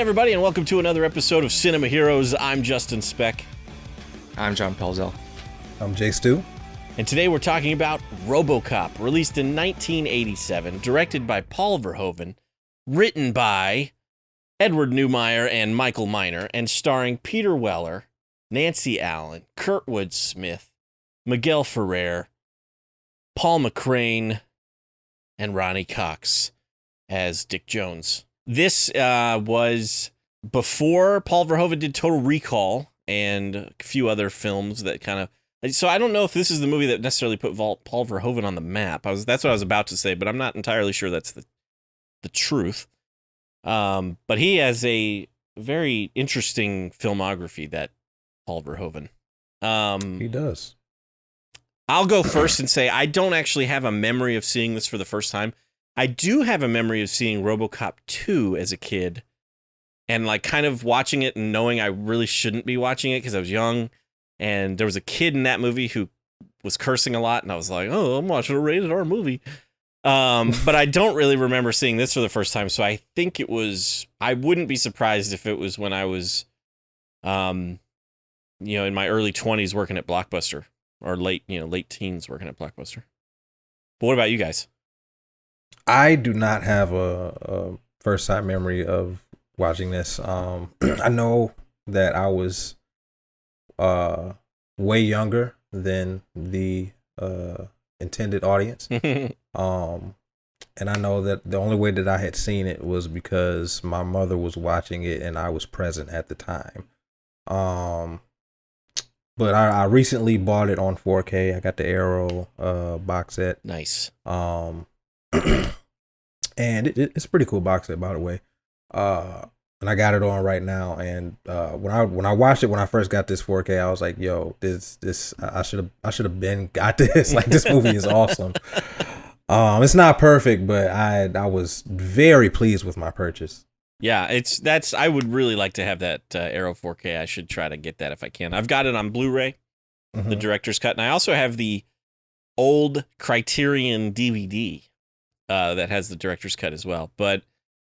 everybody, and welcome to another episode of Cinema Heroes. I'm Justin Speck. I'm John Pelzel. I'm Jay Stu. And today we're talking about RoboCop, released in 1987, directed by Paul Verhoeven, written by Edward Neumeier and Michael Miner, and starring Peter Weller, Nancy Allen, Kurtwood Smith, Miguel Ferrer, Paul McCrane, and Ronnie Cox as Dick Jones. This was before Paul Verhoeven did Total Recall and a few other films that kind of... So I don't know if this is the movie that necessarily put Paul Verhoeven on the map. That's what I was about to say, but I'm not entirely sure that's the truth. But he has a very interesting filmography, that Paul Verhoeven. He does. I'll go first and say I don't actually have a memory of seeing this for the first time. I do have a memory of seeing RoboCop 2 as a kid and like kind of watching it and knowing I really shouldn't be watching it because I was young. And there was a kid in that movie who was cursing a lot, and I was like, oh, I'm watching a rated R movie. But I don't really remember seeing this for the first time, so I think it was... I wouldn't be surprised if it was when I was, in my early 20s working at Blockbuster, or late teens working at Blockbuster. But what about you guys? I do not have a first-time memory of watching this. I know that I was... way younger than the intended audience. And I know that the only way that I had seen it was because my mother was watching it and I was present at the time. But I recently bought it on 4K. I got the Arrow box set. Nice. And it's a pretty cool box set, by the way. And I got it on right now. And when I watched it when I first got this 4K, I was like, "Yo, this I should have been got this. Like, this movie is awesome." It's not perfect, but I was very pleased with my purchase. Yeah, I would really like to have that Arrow 4K. I should try to get that if I can. I've got it on Blu-ray, the director's cut, and I also have the old Criterion DVD that has the director's cut as well. But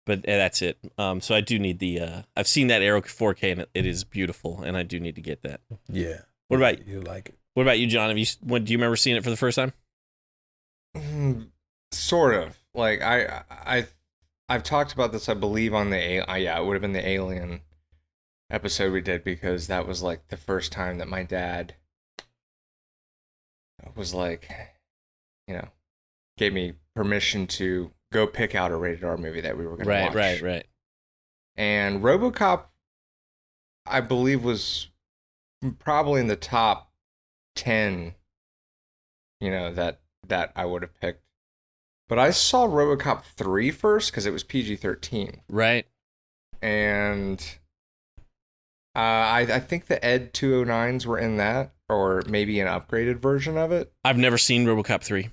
that's it. So I do need the... I've seen that Arrow 4K, and it is beautiful, and I do need to get that. Yeah. What about you? Like it? What about you, John? Do you remember seeing it for the first time? Sort of. Like I've talked about this, I believe, on the it would have been the Alien episode we did, because that was like the first time that my dad was like, gave me permission to go pick out a rated R movie that we were going to watch. Right. And RoboCop, I believe, was probably in the top 10, that I would have picked. But I saw RoboCop 3 first because it was PG-13. Right. And I think the Ed 209s were in that, or maybe an upgraded version of it. I've never seen RoboCop 3.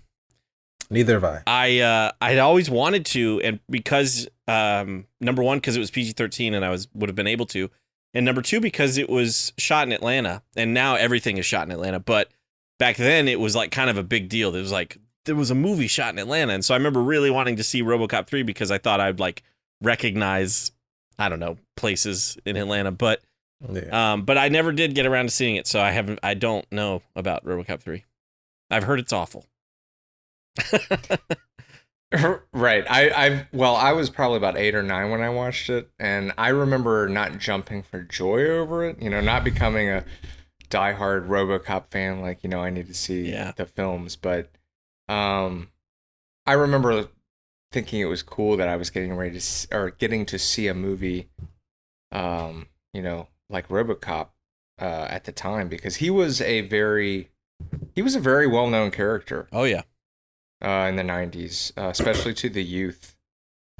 Neither have I. I'd always wanted to, and because number one, because it was PG-13 and I would have been able to, and number two, because it was shot in Atlanta, and now everything is shot in Atlanta. But back then, it was like kind of a big deal. There was a movie shot in Atlanta, and so I remember really wanting to see RoboCop 3 because I thought I'd like recognize, I don't know, places in Atlanta, but I never did get around to seeing it, so I don't know about RoboCop 3. I've heard it's awful. Right. I was probably about 8 or 9 when I watched it, and I remember not jumping for joy over it, not becoming a diehard RoboCop fan, like, I need to see the films, but I remember thinking it was cool that I was getting to see a movie like RoboCop at the time, because he was a very well-known character. Oh yeah. In the 90s, especially to the youth.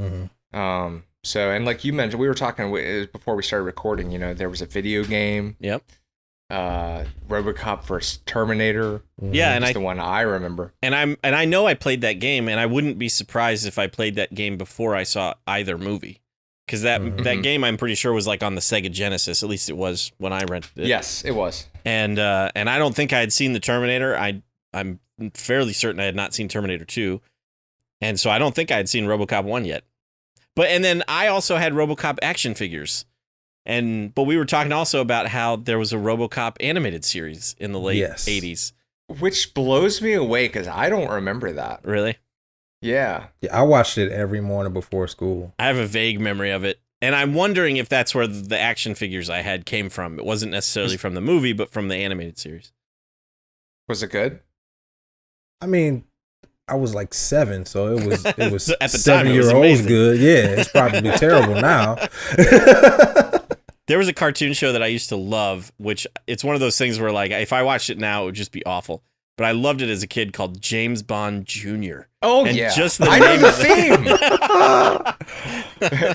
Mm-hmm. So, and like you mentioned, we were talking before we started recording, there was a video game. Yep. RoboCop vs. Terminator. Yeah, and the one I remember. And I know I played that game, and I wouldn't be surprised if I played that game before I saw either movie. Because that game, I'm pretty sure, was like on the Sega Genesis. At least it was when I rented it. Yes, it was. And I don't think I had seen the Terminator. I'm fairly certain I had not seen Terminator 2. And so I don't think I had seen RoboCop 1 yet. But and then I also had RoboCop action figures. But we were talking also about how there was a RoboCop animated series in the late 80s. Which blows me away because I don't remember that. Really? Yeah. Yeah, I watched it every morning before school. I have a vague memory of it. And I'm wondering if that's where the action figures I had came from. It wasn't necessarily from the movie, but from the animated series. Was it good? I mean, I was like 7, so it was At the time, it was 7-year-olds amazing. good. Yeah, it's probably terrible now. There was a cartoon show that I used to love, which it's one of those things where, like, if I watched it now, it would just be awful. But I loved it as a kid, called James Bond Jr. Oh, and yeah. Just the I name know of the theme.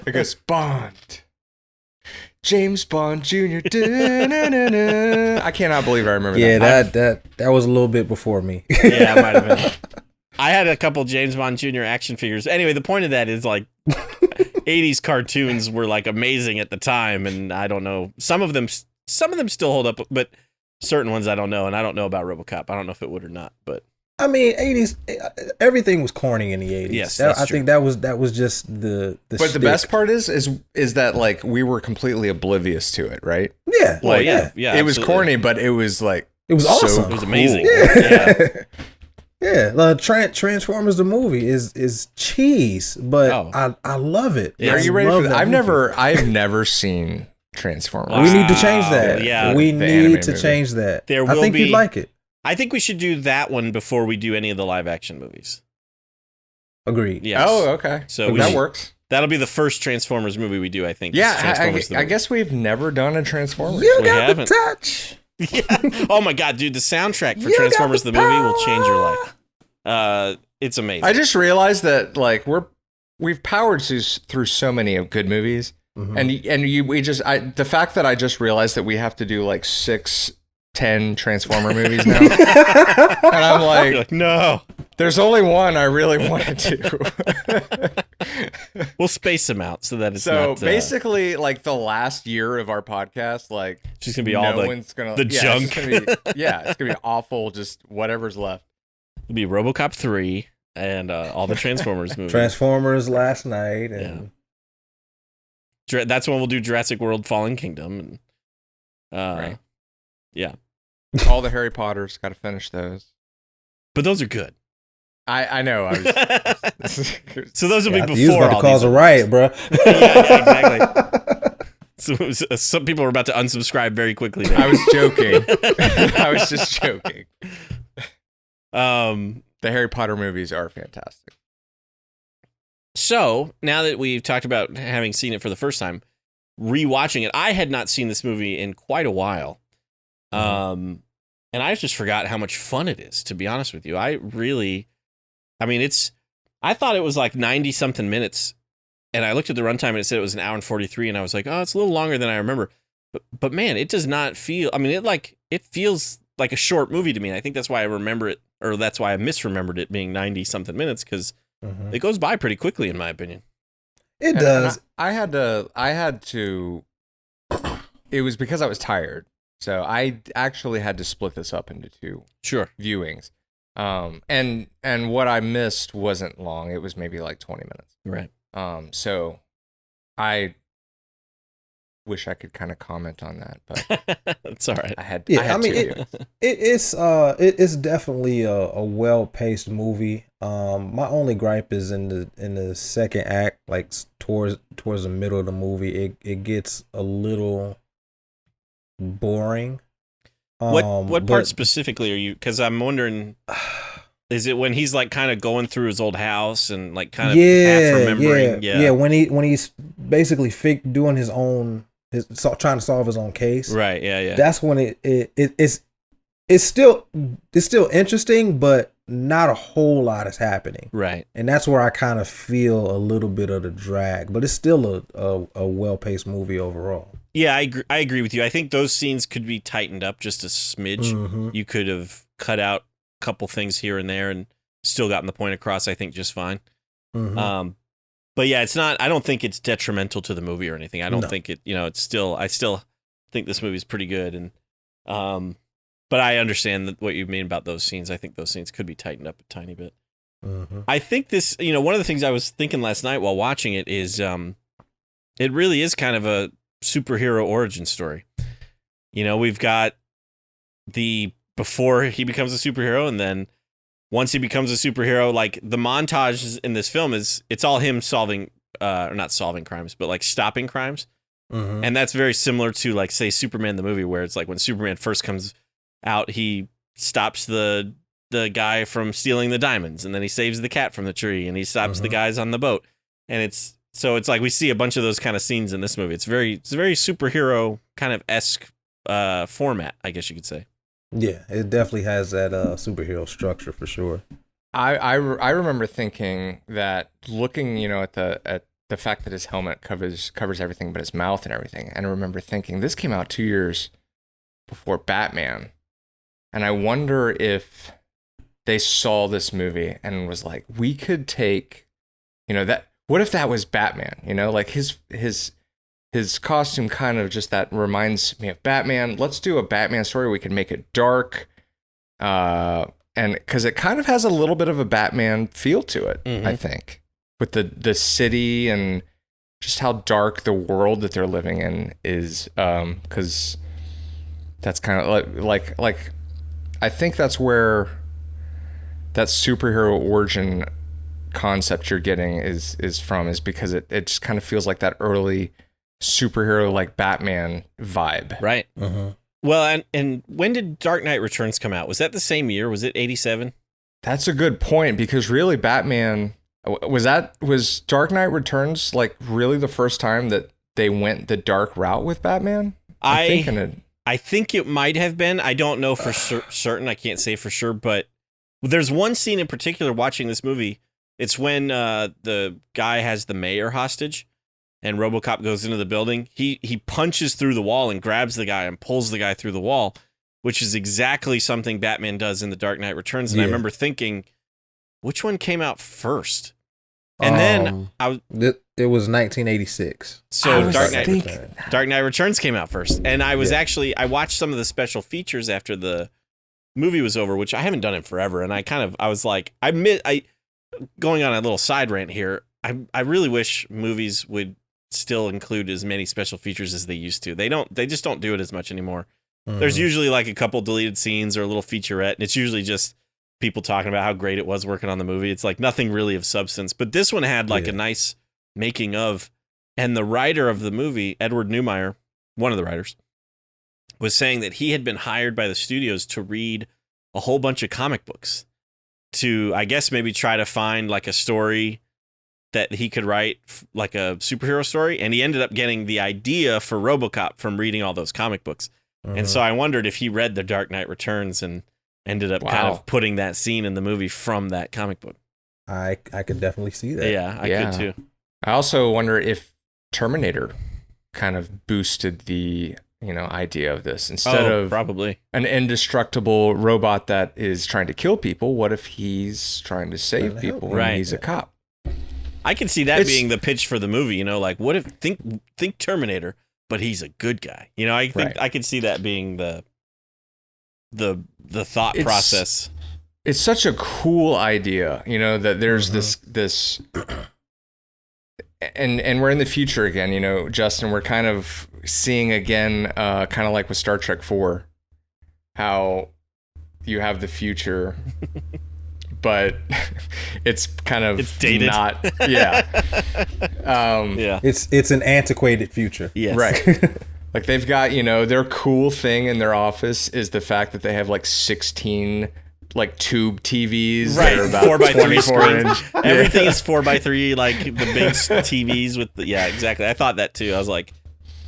It goes, Bond. James Bond Jr. Da-na-na-na. I cannot believe I remember that. Yeah, that was a little bit before me. Yeah, it might have been. I had a couple James Bond Jr. action figures. Anyway, the point of that is, like, 80s cartoons were, like, amazing at the time, and I don't know. Some of them still hold up, but certain ones I don't know, and I don't know about RoboCop. I don't know if it would or not, but I mean, 80s, everything was corny in the 80s. Yes, that's I true. think that was just the But shtick. the best part is that, like, we were completely oblivious to it, right? Yeah. well, like, yeah, It was absolutely. corny, but it was, like, It was awesome. It was cool. amazing. Yeah. Yeah, Transformers the movie is cheese, but I love it. Yeah. Are you ready love for that? movie. I've never seen Transformers. We need to change that. Yeah. we The need anime to movie. change that. There I will think be- you'd like it. I think we should do that one before we do any of the live action movies. Agreed. Yes. Oh, okay. So that works. That'll be the first Transformers movie we do, I think. is Yeah, Transformers the I movie. guess we've never done a Transformers. You We got haven't. the touch. Yeah. Oh my god, dude, the soundtrack for You got Transformers the the movie will change your power. life. It's amazing. I just realized that, like, we've powered through so many of good movies, Mhm. the fact that I just realized that we have to do like 6-10 Transformer movies now, and I'm You're like, like, no. there's only one I really want to do. We'll space them out so that it's So not basically, like, the last year of our podcast, like, it's just gonna be all one's gonna the it's junk. just gonna be, it's gonna be awful. Just whatever's left. it'll be RoboCop 3 and all the Transformers movies. Transformers last night, and That's when we'll do Jurassic World Fallen Kingdom and Right. yeah. All the Harry Potters, got to finish those. But those are good. I know. So those will yeah, be you was before about all to cause these a riot, bro. exactly. So some people are about to unsubscribe very quickly there. I was joking. I was just joking. The Harry Potter movies are fantastic. So now that we've talked about having seen it for the first time, rewatching it, I had not seen this movie in quite a while. And I just forgot how much fun it is, to be honest with you. I thought it was like 90 something minutes, and I looked at the runtime and it said it was an hour and 43, and I was like, oh, it's a little longer than I remember. But man, it does not feel, it feels like a short movie to me. And I think that's why I remember it, or that's why I misremembered it being 90 something minutes, because it goes by pretty quickly, in my opinion. It And does. I had to. It was because I was tired, so I actually had to split this up into 2 Sure. viewings. And what I missed wasn't long. It was maybe like 20 minutes. Right. So I wish I could kind of comment on that, but That's all right. I had. Yeah, I had I mean, 2 it- viewings. it's definitely a well-paced movie. My only gripe is in the second act, like towards the middle of the movie, it gets a little boring. What but- part specifically are you? Because I'm wondering, is it when he's like kind of going through his old house and like kind of half remembering? yeah. When he's basically doing his own, trying to solve his own case. Right. Yeah. That's when it's still interesting, but not a whole lot is happening. Right. And that's where I kind of feel a little bit of the drag, but it's still a well-paced movie overall. Yeah, I agree with you. I think those scenes could be tightened up just a smidge. Mhm. You could have cut out a couple things here and there and still gotten the point across, I think, just fine. Mhm. But yeah, it's not, I don't think it's detrimental to the movie or anything. I don't No. think it, it's still, I still think this movie's pretty good. And, but I understand what you mean about those scenes. I think those scenes could be tightened up a tiny bit. I think this, one of the things I was thinking last night while watching it is it really is kind of a superhero origin story. We've got the before he becomes a superhero, and then once he becomes a superhero, like the montage in this film it's all him solving, or not solving crimes, but like stopping crimes. And that's very similar to, like, say, Superman the movie, where it's like when Superman first comes out, he stops the guy from stealing the diamonds, and then he saves the cat from the tree, and he stops the guys on the boat. And it's like we see a bunch of those kind of scenes in this movie. It's very superhero kind of esque format, I guess you could say. Yeah, it definitely has that superhero structure for sure. I remember thinking that, looking, at the fact that his helmet covers everything but his mouth and everything, and I remember thinking this came out 2 years before Batman, and I wonder if they saw this movie and was like, we could take, that. What if that was Batman? Like his costume kind of just, that reminds me of Batman. Let's do a Batman story. We can make it dark, and because it kind of has a little bit of a Batman feel to it, I think, with the city and just how dark the world that they're living in is. Because that's kind of like I think that's where that superhero origin concept you're getting is because it just kind of feels like that early superhero, like Batman vibe. Right. Well, and when did Dark Knight Returns come out? Was that the same year? Was it 87? That's a good point, because really Batman was Dark Knight Returns like really the first time that they went the dark route with Batman? I think it might have been. I don't know for certain. I can't say for sure, but there's one scene in particular watching this movie. It's when the guy has the mayor hostage, and RoboCop goes into the building. He punches through the wall and grabs the guy and pulls the guy through the wall, which is exactly something Batman does in The Dark Knight Returns. And I remember thinking, which one came out first? And then it was 1986. So Dark Knight Returns came out first, and I was I watched some of the special features after the movie was over, which I haven't done in forever. And I was like, going on a little side rant here. I really wish movies would still include as many special features as they used to. They just don't do it as much anymore. There's usually like a couple deleted scenes or a little featurette, and it's usually just people talking about how great it was working on the movie. It's like nothing really of substance. But this one had like a nice making of, and the writer of the movie, Edward Neumeier, one of the writers, was saying that he had been hired by the studios to read a whole bunch of comic books to, I guess, maybe try to find like a story that he could write, like a superhero story. And he ended up getting the idea for RoboCop from reading all those comic books. And so I wondered if he read The Dark Knight Returns and ended up kind of putting that scene in the movie from that comic book. I could definitely see that. Yeah, I could too. I also wonder if Terminator kind of boosted the idea of this. Instead of probably an indestructible robot that is trying to kill people, what if he's trying to save people and he's a cop? I can see that being the pitch for the movie, like what if think Terminator, but he's a good guy. I think I could see that being the thought process. It's such a cool idea, that there's this and we're in the future again, Justin, we're kind of seeing again, kind of like with Star Trek 4, how you have the future, but it's kind of dated. Not, It's an antiquated future. Yes. Right. Like they've got, their cool thing in their office is the fact that they have like 16 like tube TVs that are about 4x3 screens. Inch. Everything is 4x3, like the big TVs with the, exactly. I thought that too. I was like,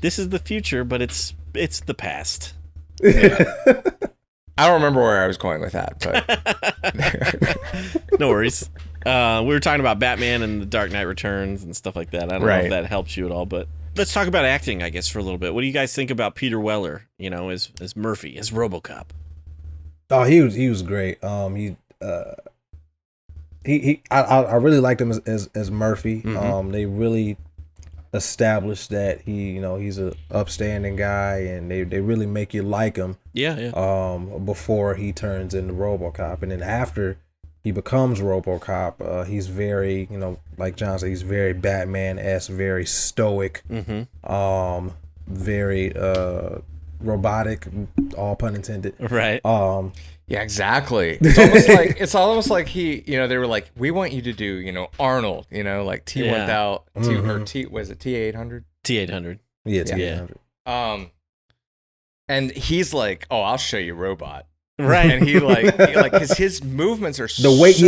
this is the future, but it's the past. Yeah. I don't remember where I was going with that, but no worries. We were talking about Batman and The Dark Knight Returns and stuff like that. I don't know if that helps you at all, but let's talk about acting, I guess, for a little bit. What do you guys think about Peter Weller, as Murphy, as RoboCop? Oh, he was great. I really liked him as Murphy. They really established that he's a upstanding guy, and they really make you like him. Yeah. Before he turns into RoboCop, and then after he becomes RoboCop. He's very, like John said, he's very Batman-esque, very stoic, very robotic, all pun intended. Right. Yeah, exactly. It's almost like he, they were like, we want you to do, Arnold, like T1000, or T, was it T800? T800. Yeah, T800. And he's like, oh, I'll show you robot. Right. And he his movements are the way he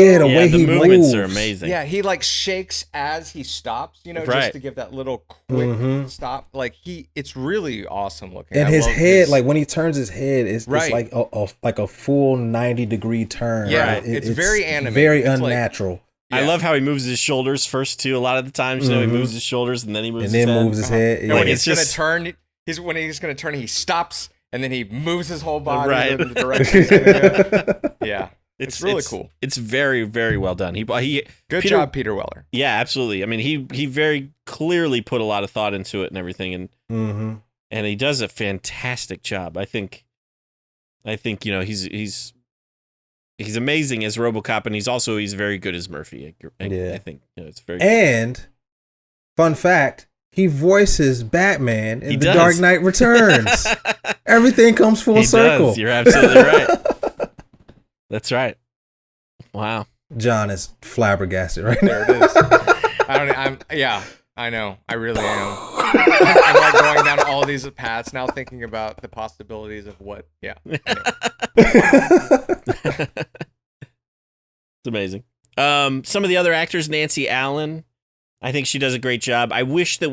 movements moves are amazing. Yeah, he like shakes as he stops, Right. just to give that little quick stop. Like it's really awesome looking. And I his love head, like when he turns his head, it's Right. like a full 90-degree turn. Yeah, Right? it's very animated. very It's unnatural. Yeah. I love how he moves his shoulders first too. A lot of the times, he moves his shoulders and then he moves and his then head. moves his head. And Yeah. when it's he's just- gonna turn, when he's gonna turn, he stops and then he moves his whole body Right. in the direction. He's gonna go. Yeah, it's really cool. It's very, very well done. He Good job, Peter Weller. Yeah, absolutely. I mean, he very clearly put a lot of thought into it and everything, and he does a fantastic job. I think he's amazing as RoboCop, and he's very good as Murphy. I think it's very good. And fun fact, he voices Batman in He The does. Dark Knight Returns. Everything comes full He circle. does. You're absolutely right. That's right. Wow. John is flabbergasted right now. There it is. I know. I really am. I'm like going down all these paths now, thinking about the possibilities of what. Yeah. It's amazing. Some of the other actors, Nancy Allen, I think she does a great job. I wish that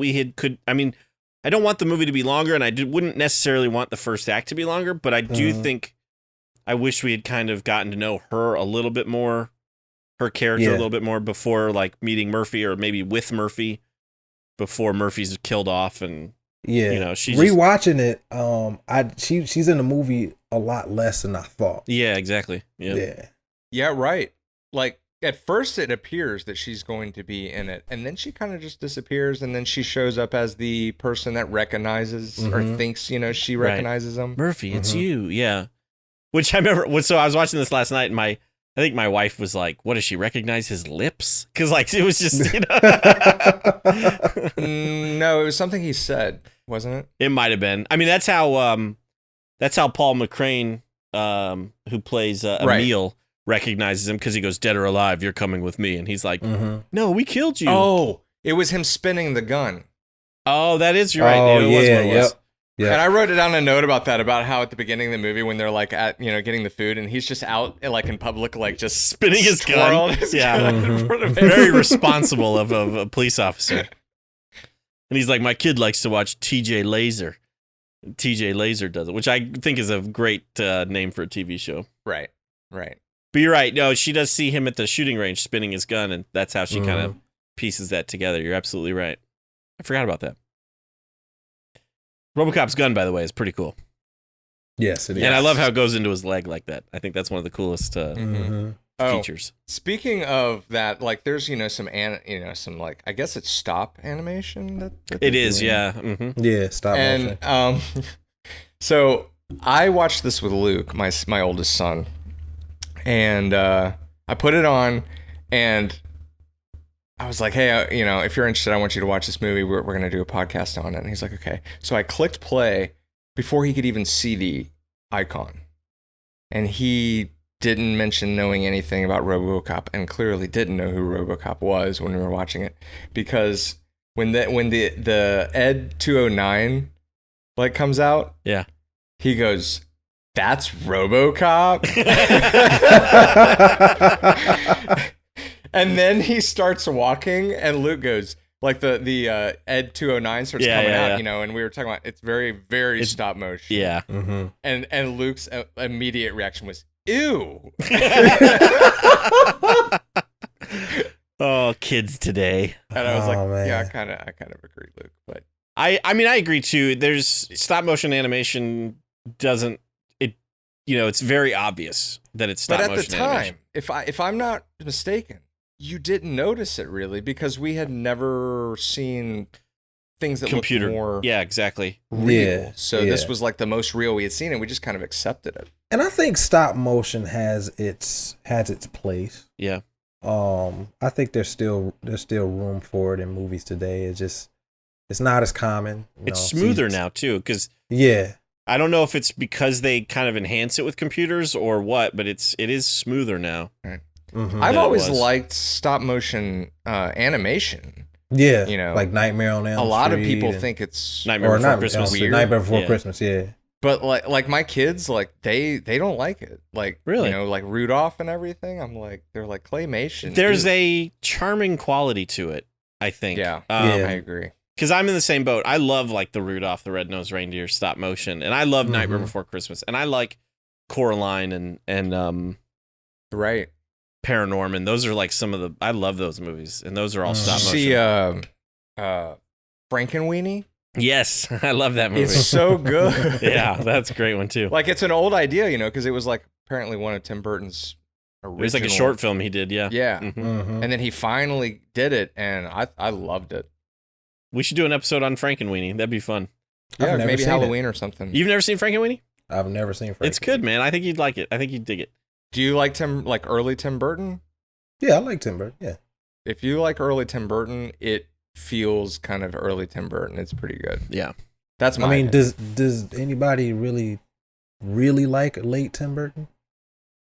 I don't want the movie to be longer, and I wouldn't necessarily want the first act to be longer, but I do think I wish we had kind of gotten to know her a little bit more, her character a little bit more before like meeting Murphy, or maybe with Murphy before Murphy's killed off. And she's rewatching it. She's in the movie a lot less than I thought. Yeah, exactly. Yeah, Right. Like at first it appears that she's going to be in it, and then she kind of just disappears, and then she shows up as the person that recognizes or thinks she recognizes him. Murphy, it's you. Yeah. Which I remember. So I was watching this last night, and I think my wife was like, "What, does she recognize his lips?" Because like it was just No, it was something he said, wasn't it? It might have been. I mean, that's how Paul McCrane, who plays Emil, recognizes him, because he goes, "Dead or alive, you're coming with me," and he's like, "No, we killed you." Oh, it was him spinning the gun. Oh, that is, you're right. Oh, It was what it was. Yeah. And I wrote it down a note about that, about how at the beginning of the movie, when they're like at getting the food, and he's just out like in public, like just Spinning his gun. Yeah. in front of Very responsible of a police officer. And he's like, "My kid likes to watch TJ Laser." TJ Laser does it, which I think is a great name for a TV show. Right. But you're right. No, she does see him at the shooting range spinning his gun, and that's how she kind of pieces that together. You're absolutely right. I forgot about that. RoboCop's gun, by the way, is pretty cool. Yes, it is. And I love how it goes into his leg like that. I think that's one of the coolest features. Speaking of that, like there's some like, I guess it's stop animation that It is, doing. yeah. Mm-hmm. Yeah, stop motion. And so I watched this with Luke, my oldest son, and I put it on, and I was like, "Hey, if you're interested, I want you to watch this movie. We're gonna do a podcast on it." And he's like, "Okay." So I clicked play before he could even see the icon, and he didn't mention knowing anything about RoboCop, and clearly didn't know who RoboCop was when we were watching it, because when the Ed 209 like comes out, Yeah. he goes, "That's RoboCop." And then he starts walking, and Luke goes, like the Ed 209 starts coming out, and we were talking about, it's very, very stop motion. Yeah. And Luke's immediate reaction was, "Ew." Oh, kids today. And I was like, man. yeah, I kind of agree, Luke. But I mean, I agree too. There's stop motion animation it's very obvious that it's stop but at motion the time, animation. if I'm not mistaken, you didn't notice it really, because we had never seen things that computer. look more Yeah, exactly. real. Yeah, So yeah. this was like the most real we had seen, and we just kind of accepted it. And I think stop motion has its place. Yeah. I think there's still room for it in movies today. It's not as common. It's smoother now too, because yeah, I don't know if it's because they kind of enhance it with computers or what, but it is smoother now. Right. mm-hmm. I've than it always was. liked stop motion animation. yeah, You know, like Nightmare on Elm A lot of Street people and- think it's Nightmare or Before not Christmas. Weird. Nightmare Before Yeah. Christmas. Yeah, But like my kids, like they don't like it. Like Really? you know, like Rudolph and everything. I'm like, they're like claymation. There's Ew. a charming quality to it, I think. yeah, Yeah. I agree. Because I'm in the same boat. I love like the Rudolph the Red-Nosed Reindeer stop motion, and I love Nightmare Mhm. Before Christmas, and I like Coraline and Right. Paranorman. Those are like some of the I love those movies, and those are all Did stop Did you motion. see Frankenweenie? Yes, I love that movie. It's so good. Yeah, that's a great one too. Like it's an old idea, you know, because it was like apparently one of Tim Burton's original. It was like a short film he did. Yeah. Yeah. Mhm. mm-hmm. And then he finally did it, and I loved it. We should do an episode on Frankenweenie. That'd be fun. I've Yeah, never maybe seen Halloween or something. You've never seen Frankenweenie? I've never seen. It's good, man. I think you'd like it. I think you'd dig it. Do you like early Tim Burton? Yeah, I like Tim Burton. Yeah, If you like early Tim Burton, it feels kind of early Tim Burton. It's pretty good. Yeah. That's my I mean, opinion. does anybody really like late Tim Burton?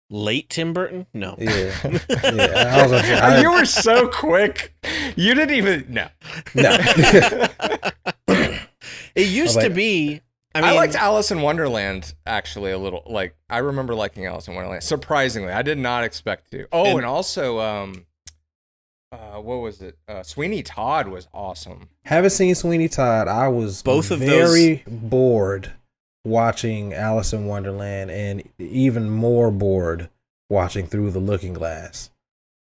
Late Tim Burton? No. Yeah, yeah. You were so quick. You didn't even no. No. It used I to like- be. I I mean, liked Alice in Wonderland actually a little. Like I remember liking Alice in Wonderland. Surprisingly, I did not expect to. Oh, and also what was it? Sweeney Todd was awesome. Haven't seen Sweeney Todd. I was Both of very bored watching Alice in Wonderland, and even more bored watching Through the Looking Glass.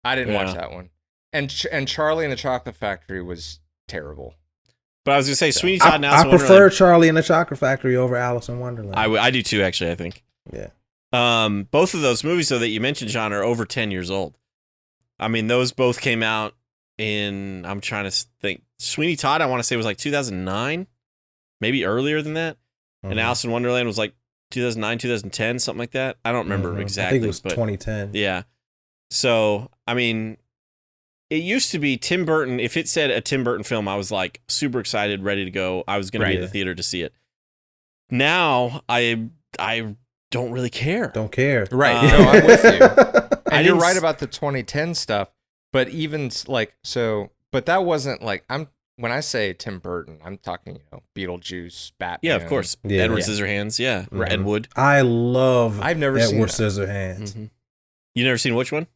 I didn't watch Yeah. that one. And Charlie and the Chocolate Factory was terrible. but I was gonna say Sweeney Todd and Alice I in prefer Wonderland. Charlie and the Chocolate Factory over Alice in Wonderland. I do too, actually. I think. Yeah. Both of those movies, though, that you mentioned, John, are over 10 years old. I mean, those both came out in. I'm trying to think. Sweeney Todd, I want to say, was like 2009, maybe earlier than that. And Mhm. Alice in Wonderland was like 2009, 2010, something like that. I don't remember Mhm. exactly. I think it was but 2010. yeah. So, I mean, it used to be Tim Burton. If it said a Tim Burton film, I was like super excited, ready to go. I was going to be Right. in the theater to see it. Now, I don't really care. Don't care. Right. Uh, No, I'm with you. I And you're didn't right s- about the 2010 stuff, but even but that wasn't like when I say Tim Burton, I'm talking, Beetlejuice, Batman. Yeah, of course. Yeah. Edward Yeah. Scissorhands. Yeah. Right. Ed Wood. I love I've never seen Edward that. Scissorhands. Mhm. You never seen which one?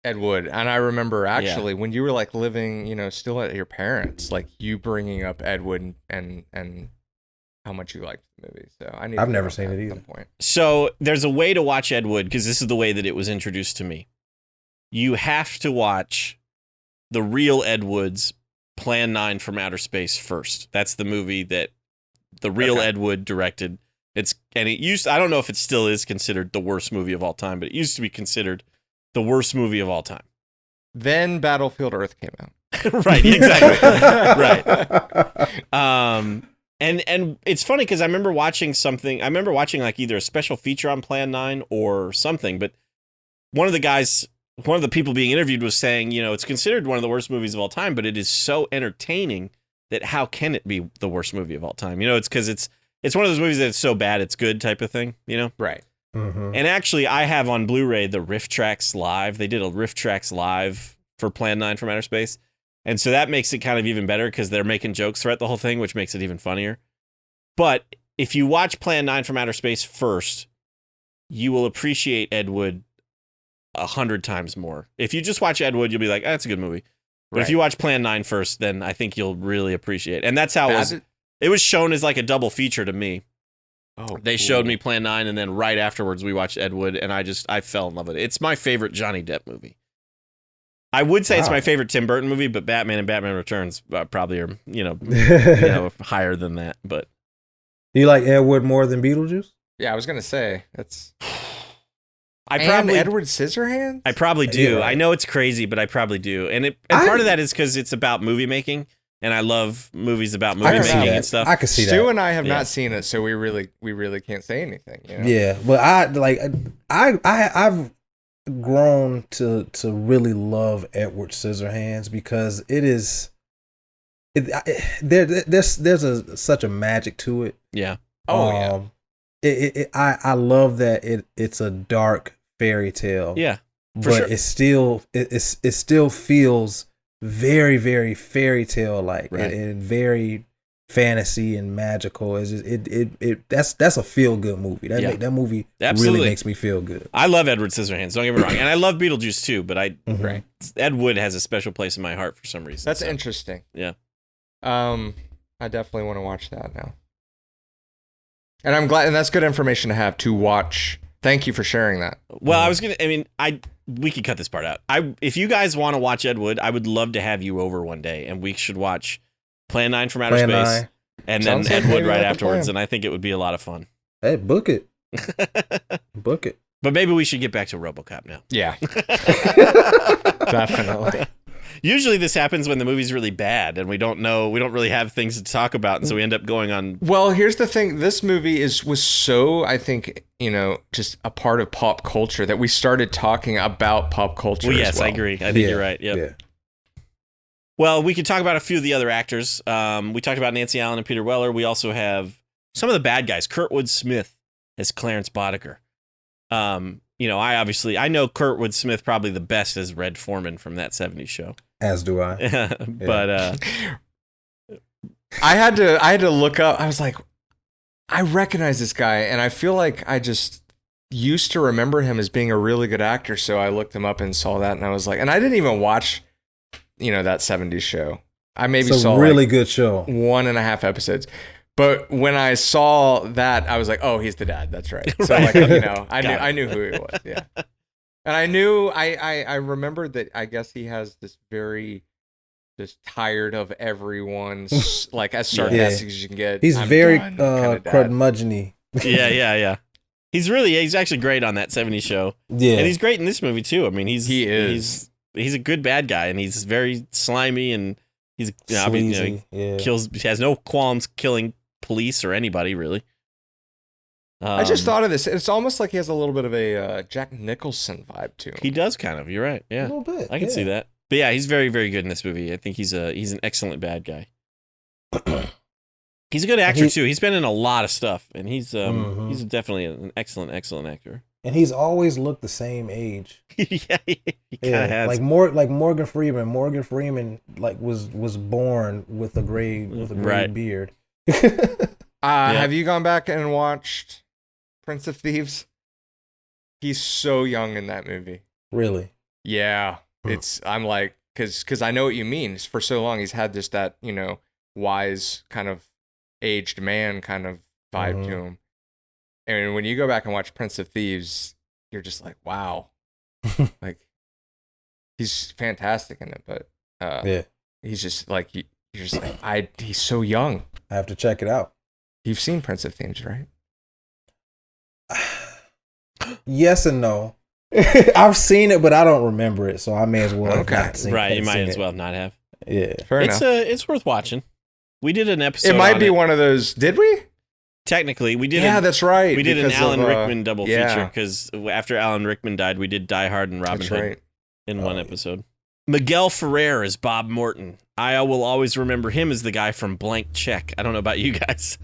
Ed Wood. And I remember actually when you were like living, still at your parents, like you bringing up Ed Wood and how much you liked the movie. So I need. I've to never watch seen that it at either. some point. So there's a way to watch Ed Wood because this is the way that it was introduced to me. You have to watch the real Ed Wood's Plan 9 from Outer Space first. That's the movie that the real Okay. Ed Wood directed. I don't know if it still is considered the worst movie of all time, but it used to be considered the worst movie of all time. Then Battlefield Earth came out. Right, exactly. Right. And it's funny because I remember watching like either a special feature on Plan 9 or something, but one of the people being interviewed was saying, it's considered one of the worst movies of all time, but it is so entertaining that how can it be the worst movie of all time? It's because it's one of those movies that it's so bad it's good type of thing, Right. Mhm. And actually, I have on Blu-ray the Riff Tracks Live. They did a Riff Tracks Live for Plan 9 from Outer Space. And so that makes it kind of even better because they're making jokes throughout the whole thing, which makes it even funnier. But if you watch Plan 9 from Outer Space first, you will appreciate Ed Wood 100 times more. If you just watch Ed Wood, you'll be like, that's a good movie. But if Right. you watch Plan 9 first, then I think you'll really appreciate it. And that's how Bad- it was shown as like a double feature to me. Oh, They cool. showed me Plan 9, and then right afterwards we watched Ed Wood, and I fell in love with it. It's my favorite Johnny Depp movie. I would say it's Wow. my favorite Tim Burton movie, but Batman and Batman Returns probably are, higher than that. But You like Ed Wood more than Beetlejuice? Yeah, I was gonna say that's. I And probably Edward Scissorhands. I probably do. Yeah, right. I know it's crazy, but I probably do. And part of that is because it's about movie making, and I love movies about movie can see making that. and stuff. I can see Stu that. and I have Yeah. not seen it, so we really can't say anything. You know? Yeah, but I've grown to really love Edward Scissorhands because there's such a magic to it. Yeah. Oh yeah. I love that it's a dark fairy tale. Yeah. For But sure. it still feels very, very fairy tale like, Right. and very fantasy and magical. That's a feel good movie. That movie Absolutely. really makes me feel good. I love Edward Scissorhands. Don't get me wrong, and I love Beetlejuice too. But Mhm. Ed Wood has a special place in my heart for some reason. That's so, interesting. Yeah. I definitely want to watch that now. And I'm glad, and that's good information to have to watch. Thank you for sharing that. Well, we could cut this part out. If you guys want to watch Ed Wood, I would love to have you over one day, and we should watch Plan 9 from Outer Plan Space, 9. and Sounds then like Ed Wood maybe right that's the afterwards, plan. and I think it would be a lot of fun. Hey, book it. Book it. But maybe we should get back to RoboCop now. Yeah. Definitely. Usually this happens when the movie's really bad and we don't really have things to talk about, and so we end up going on. Well, here's the thing. This movie was so, I think, just a part of pop culture that we started talking about pop culture. Well, as yes, well. I agree. I think you're right. Yep. Yeah. Well, we could talk about a few of the other actors. We talked about Nancy Allen and Peter Weller. We also have some of the bad guys. Kurtwood Smith as Clarence Boddicker. I know Kurtwood Smith probably the best as Red Foreman from that 70s show. As do I. But I had to look up. I was like, I recognize this guy, and I feel like I just used to remember him as being a really good actor. So I looked him up and saw that, and I was like, and I didn't even watch, that 70s show. I maybe It's a saw really good show. 1.5 episodes. But when I saw that, I was like, "Oh, he's the dad. That's right." So, Right. I knew who he was. Yeah, and I remembered that. I guess he has this very just tired of everyone, like as sarcastic as you can get. He's I'm very done kinda dad. curmudgeon-y. yeah. He's actually great on that 70s show. Yeah. And he's great in this movie too. I mean, He is. He's a good bad guy, and he's very slimy, and he's Sleazy, yeah. he has no qualms killing police or anybody really. I just thought of this. It's almost like he has a little bit of a Jack Nicholson vibe to him. he does kind of. You're right. A Yeah, little bit. I can see that. But yeah, he's very, very good in this movie. I think he's an excellent bad guy. He's a good actor too. He's been in a lot of stuff, and he's definitely an excellent actor. And he's always looked the same age. Yeah, he kind of has. Like Morgan Freeman. Morgan Freeman was born with a gray Right. beard. Have you gone back and watched Prince of Thieves? He's so young in that movie. Really? Yeah, I'm like, because I know what you mean. For so long, he's had just that wise kind of aged man kind of vibe to him. And when you go back and watch Prince of Thieves, you're just like, wow, like he's fantastic in it. But Yeah. he's just like you're just like he's so young. I have to check it out. You've seen Prince of Thieves, right? Yes and no. I've seen it, but I don't remember it, so I may as well have not seen Right, you might seen as it. well not have. Yeah. Fair enough. It's worth watching. We did an episode. It might on be one of those. Did we? Technically, we did. Yeah, that's right. We did an because Alan of, Rickman double yeah. feature because after Alan Rickman died, we did Die Hard and Robin That's Hood right. in one episode. Miguel Ferrer is Bob Morton. I will always remember him as the guy from Blank Check. I don't know about you guys,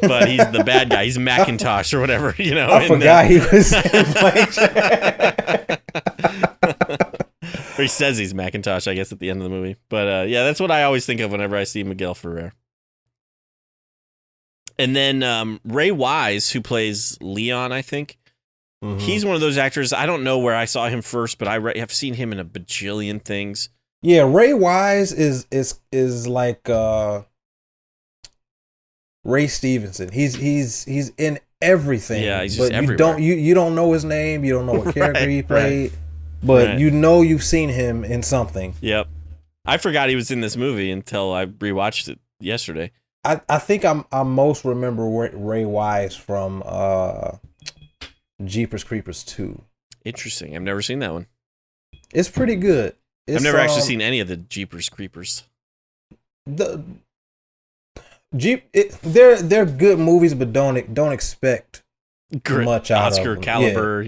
but he's the bad guy. He's Macintosh or whatever, I forgot he was in Blank Check. Or he says he's Macintosh, I guess, at the end of the movie. But yeah, that's what I always think of whenever I see Miguel Ferrer. And then Ray Wise, who plays Leon, I think. Mhm. He's one of those actors. I don't know where I saw him first, but I have seen him in a bajillion things. Yeah, Ray Wise is like Ray Stevenson. He's in everything. Yeah, he's just but everywhere. you don't know his name. You don't know what character he played, but Right. you know you've seen him in something. Yep. I forgot he was in this movie until I rewatched it yesterday. I think I most remember Ray Wise from Jeepers Creepers 2. Interesting. I've never seen that one. It's pretty good. I've never actually seen any of the Jeepers Creepers. the they're good movies, but don't expect much out Oscar of them. caliber,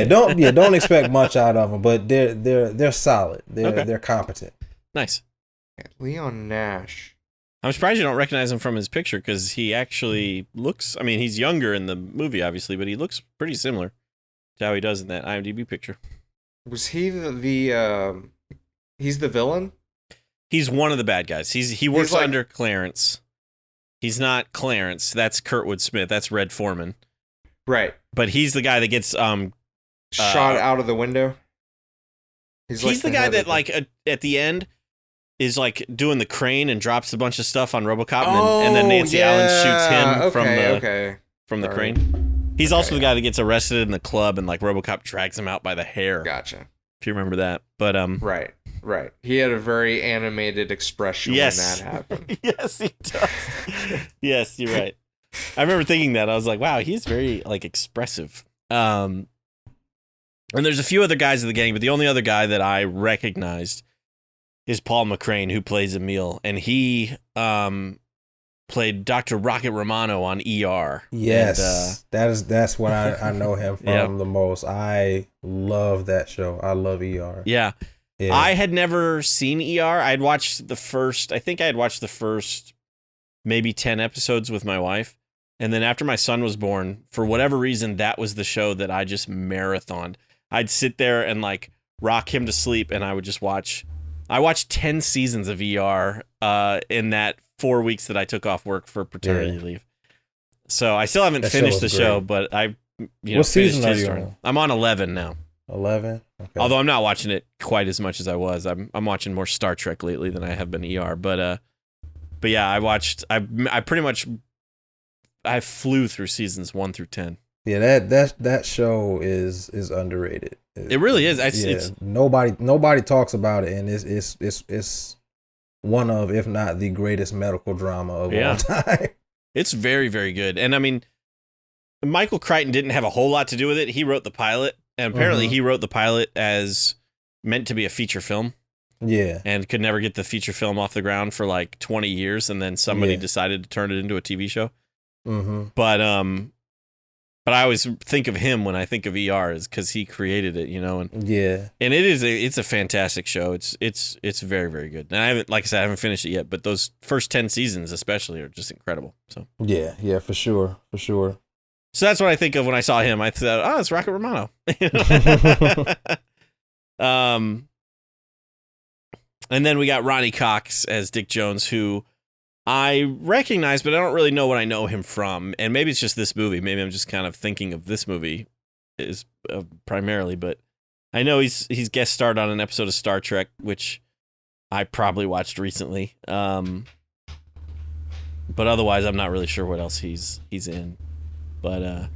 Don't expect much out of them, but they're solid. They're competent. Nice. Leon Nash. I'm surprised you don't recognize him from his picture because he actually looks. I mean, he's younger in the movie, obviously, but he looks pretty similar to how he does in that IMDb picture. Was he he's the villain? He's one of the bad guys. He works under Clarence. He's not Clarence. That's Kurtwood Smith. That's Red Foreman. Right. But he's the guy that gets shot out of the window. He's the guy that at the end is like doing the crane and drops a bunch of stuff on RoboCop, and then Nancy Allen shoots him from the crane. He's also the guy that gets arrested in the club, and like RoboCop drags him out by the hair. Gotcha. If you remember that, but Right. He had a very animated expression when that happened. Yes, he does. Yes, you're right. I remember thinking that. I was like, wow, he's very like expressive. And there's a few other guys in the gang, but the only other guy that I recognized is Paul McCrane, who plays Emil, and he played Dr. Rocket Romano on ER. Yes, and, that's what I know him from the most. I love that show. I love ER. Yeah. I had never seen ER. I had watched the first maybe 10 episodes with my wife. And then after my son was born, for whatever reason, that was the show that I just marathoned. I'd sit there and like rock him to sleep, and I would just watch. I watched 10 seasons of ER in that 4 weeks that I took off work for paternity leave. So I still haven't finished the show, but what season are you on? I'm on 11 now. 11. Okay. Although I'm not watching it quite as much as I was. I'm watching more Star Trek lately than I have been ER. But yeah, I pretty much flew through seasons 1 through 10. Yeah, that show is underrated. It really is. It's nobody talks about it, and it's one of, if not the greatest medical drama of all time. It's very, very good. And I mean, Michael Crichton didn't have a whole lot to do with it. He wrote the pilot, and apparently he wrote the pilot as meant to be a feature film. Yeah. And could never get the feature film off the ground for like 20 years, and then somebody decided to turn it into a TV show. Mm-hmm. But I always think of him when I think of ER is because he created it, and it's a fantastic show. It's very, very good. And I haven't finished it yet, but those first 10 seasons especially are just incredible. So yeah, for sure. So that's what I think of when I saw him. I thought, oh, it's Rocket Romano. And then we got Ronnie Cox as Dick Jones, who I recognize, but I don't really know what I know him from. And maybe it's just this movie. Maybe I'm just kind of thinking of this movie is primarily, but I know he's guest starred on an episode of Star Trek, which I probably watched recently. But otherwise, I'm not really sure what else he's in. But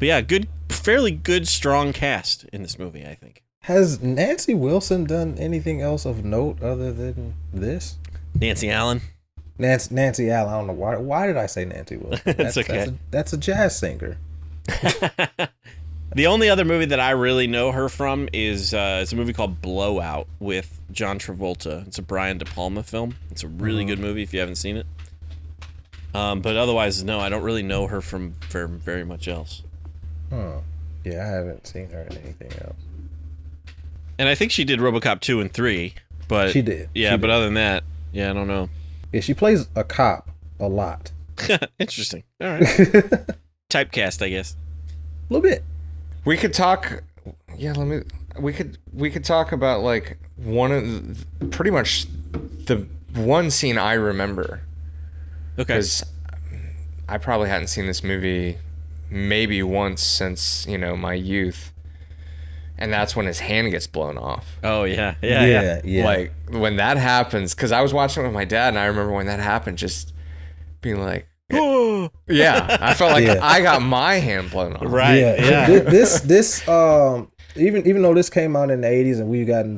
yeah, fairly good, strong cast in this movie, I think. Has Nancy Wilson done anything else of note other than this? Nancy Allen. Nancy Allen. I don't know why did I say Nancy Wilson? That's okay. That's a jazz singer. The only other movie that I really know her from is it's a movie called Blowout with John Travolta. It's a Brian De Palma film. It's a really good movie if you haven't seen it. But otherwise, no, I don't really know her from very much else. Huh. Yeah, I haven't seen her in anything else. And I think she did RoboCop 2 and 3. But she did. Yeah, but other than that, I don't know. Yeah, she plays a cop a lot. Interesting. All right. Typecast, I guess. A little bit. We could talk. Yeah, we could talk about like pretty much the one scene I remember. Okay. Because I probably hadn't seen this movie maybe once since my youth. And that's when his hand gets blown off. Oh, yeah. Like, when that happens, because I was watching it with my dad, and I remember when that happened, just being like, yeah, I felt like I got my hand blown off. Right, yeah. This even though this came out in the 80s, and we've gotten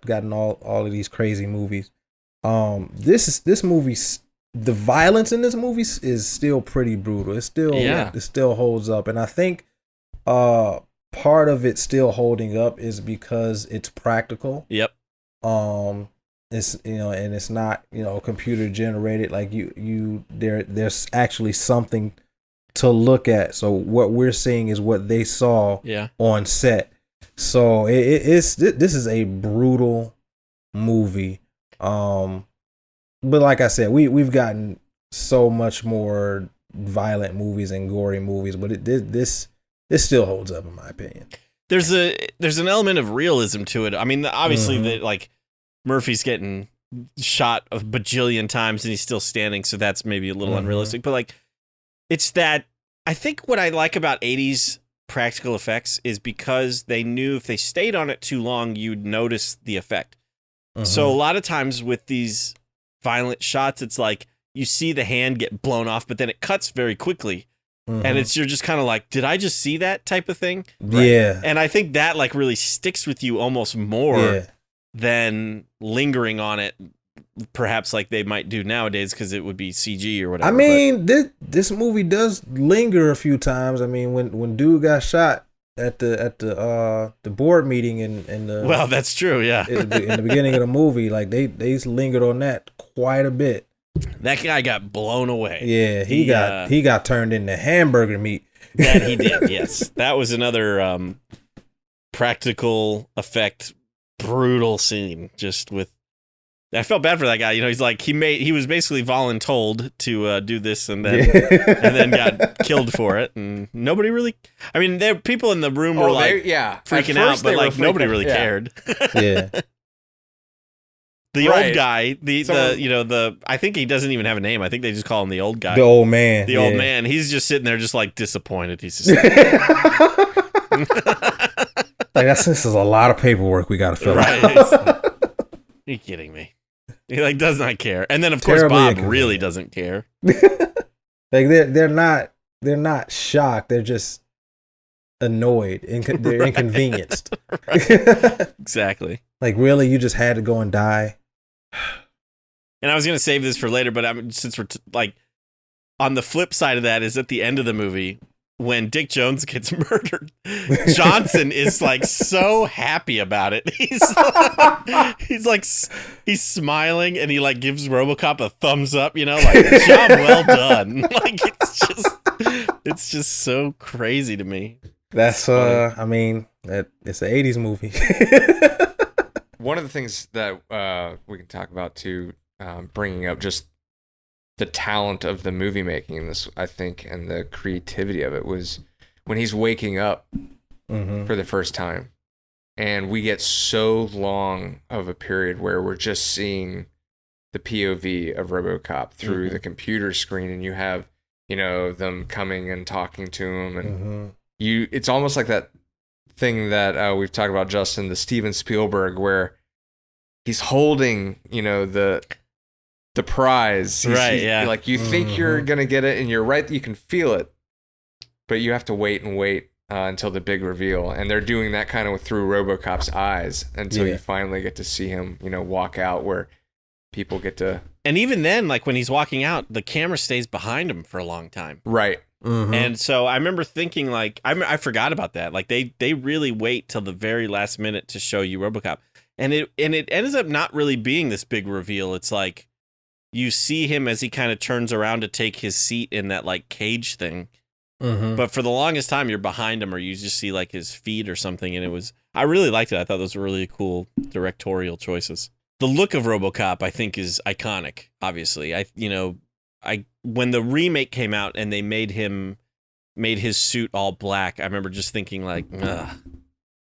gotten all of these crazy movies, this movie, the violence in this movie is still pretty brutal. It still holds up, and I think part of it still holding up is because it's practical. Yep. it's and it's not computer generated. Like there's actually something to look at. So what we're seeing is what they saw on set. So this is a brutal movie. But like I said, we've gotten so much more violent movies and gory movies, but this still holds up in my opinion. There's an element of realism to it. I mean, obviously that Murphy's getting shot a bajillion times and he's still standing, so that's maybe a little unrealistic. But like, it's that I think what I like about 80s practical effects is because they knew if they stayed on it too long, you'd notice the effect. So a lot of times with these violent shots, it's like you see the hand get blown off, but then it cuts very quickly. And you're just kind of like, did I just see that type of thing? Right? Yeah. And I think that like really sticks with you almost more than lingering on it, perhaps like they might do nowadays because it would be CG or whatever. I mean, this movie does linger a few times. I mean, when dude got shot at the board meeting in the well, that's true, yeah. in the beginning of the movie, like they lingered on that quite a bit. That guy got blown away. Yeah, he got turned into hamburger meat. That he did, yes. That was another practical effect brutal scene. Just with, I felt bad for that guy. He's like he was basically voluntold to do this and then got killed for it, and nobody really. I mean, there people in the room were freaking out, but like nobody really cared. Yeah. The old guy, I think he doesn't even have a name. I think they just call him the old guy. The old man. The old man. He's just sitting there just like disappointed. He's just like, this is a lot of paperwork we got to fill out. Are you kidding me? He like does not care. And then of course Bob really doesn't care. Like they're not shocked. They're just annoyed. They're inconvenienced. Exactly. Like, really, you just had to go and die? And I was gonna save this for later, but since we're like on the flip side of that is at the end of the movie when Dick Jones gets murdered, Johnson is like so happy about it. He's smiling and he like gives RoboCop a thumbs up, like job well done. Like it's just so crazy to me. That's I mean, it's an 80s movie. One of the things that we can talk about too, bringing up just the talent of the movie making in this, I think, and the creativity of it was when he's waking up for the first time, and we get so long of a period where we're just seeing the POV of RoboCop through the computer screen, and you have them coming and talking to him, and it's almost like that thing that we've talked about, Justin, the Steven Spielberg, where he's holding, the prize. He's like, you think you're gonna get it, and you're right, you can feel it, but you have to wait until the big reveal. And they're doing that kind of through RoboCop's eyes until you finally get to see him, walk out, where people get to. And even then, like when he's walking out, the camera stays behind him for a long time. Right. And so I remember thinking, like, I forgot about that. Like they really wait till the very last minute to show you RoboCop, and it ends up not really being this big reveal. It's like you see him as he kind of turns around to take his seat in that like cage thing, but for the longest time you're behind him, or you just see like his feet or something. And I really liked it. I thought those were really cool directorial choices. The look of RoboCop, I think, is iconic. Obviously, when the remake came out and they made his suit all black, I remember just thinking like, ugh,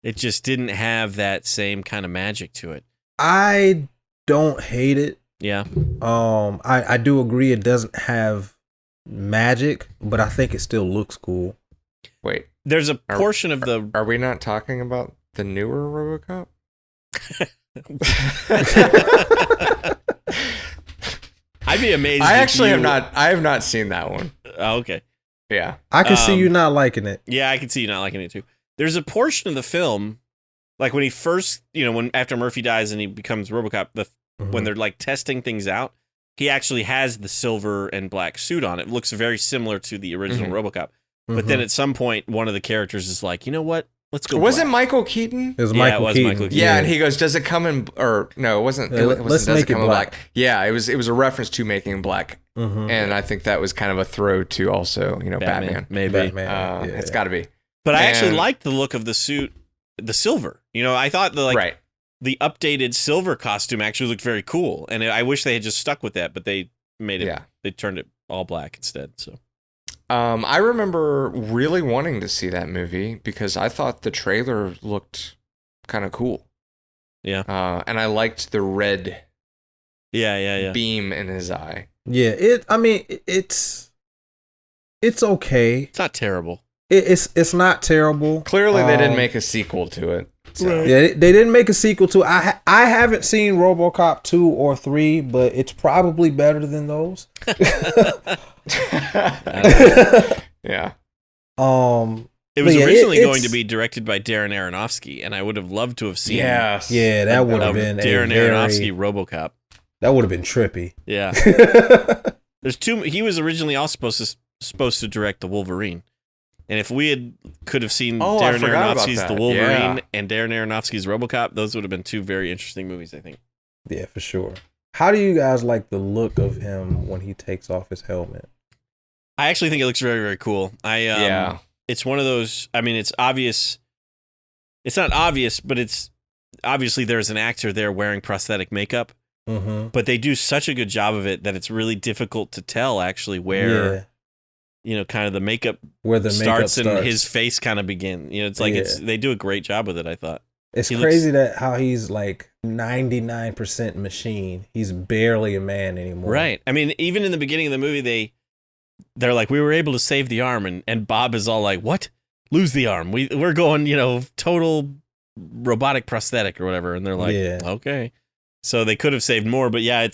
it just didn't have that same kind of magic to it. I don't hate it. Yeah. I do agree it doesn't have magic, but I think it still looks cool. Wait, there's a portion of the. Are we not talking about the newer RoboCop? I'd be amazed. I have not seen that one. Oh, okay. Yeah. I can see you not liking it. Yeah, I can see you not liking it too. There's a portion of the film, like when he first, after Murphy dies and he becomes RoboCop, when they're like testing things out, he actually has the silver and black suit on. It looks very similar to the original RoboCop. But then at some point, one of the characters is like, you know what? Let's go. Was it black. Michael Keaton? It was Yeah, Michael it was Keaton. Michael Keaton. Yeah, and he goes, "Does it come in?" Or no, it wasn't. Yeah, It wasn't let's Does make it it come in black. Yeah, it was a reference to Making Black, Mhm. and I think that was kind of a throw to also, Batman. maybe. Batman. It's got to be. But I actually And- liked the look of the suit, the silver. I thought Right. the updated silver costume actually looked very cool, and I wish they had just stuck with that, but they made it. Yeah. They turned it all black instead. So I remember really wanting to see that movie because I thought the trailer looked kind of cool. Yeah. And I liked the red yeah. beam in his eye. Yeah, it's okay. It's not terrible. It's not terrible. Clearly, they didn't make a sequel to it. So. Right. Yeah, they didn't make a sequel to. I haven't seen RoboCop 2 or 3, but it's probably better than those. Yeah. It was But yeah, originally it's- going to be directed by Darren Aronofsky, and I would have loved to have seen Yes. Yeah, that would have been Darren a very, Aronofsky RoboCop. That would have been trippy. Yeah. There's two. He was originally also supposed to direct the Wolverine, and if we could have seen Oh, I Darren forgot about Aronofsky's that. The Wolverine Yeah. and Darren Aronofsky's RoboCop, those would have been two very interesting movies, I think. Yeah, for sure. How do you guys like the look of him when he takes off his helmet? I actually think it looks very, very cool. Yeah. It's one of those. I mean, it's obvious. It's not obvious, but it's obviously there's an actor there wearing prosthetic makeup. Mm-hmm. But they do such a good job of it that it's really difficult to tell actually where kind of the makeup Where the starts makeup and his face kind of begin. It's like they do a great job with it, I thought. It's he crazy that how he's like 99% machine. He's barely a man anymore. Right. I mean, even in the beginning of the movie, they're like, we were able to save the arm, and Bob is all like, what? Lose the arm. We're going, total robotic prosthetic or whatever. And they're like, okay. So they could have saved more, but yeah,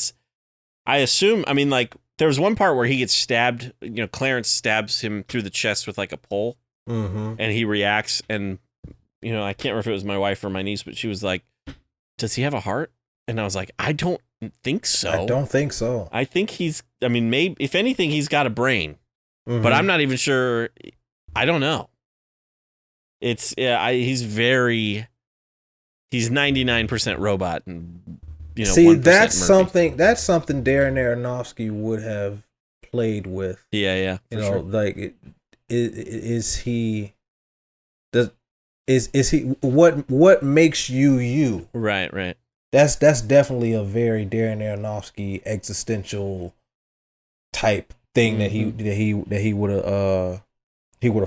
I assume, I mean, like, there was one part where he gets stabbed, Clarence stabs him through the chest with like a pole, Mm-hmm. and he reacts, and, I can't remember if it was my wife or my niece, but she was like, does he have a heart? And I was like, I don't think so. I don't think so. I think maybe, if anything, he's got a brain, Mm-hmm. but I'm not even sure. I don't know. He's 99% robot, and, see, 1% that's Murphy. something Darren Aronofsky would have played with. Yeah. Sure. Like, is he what makes you? Right. That's definitely a very Darren Aronofsky existential type thing that he would have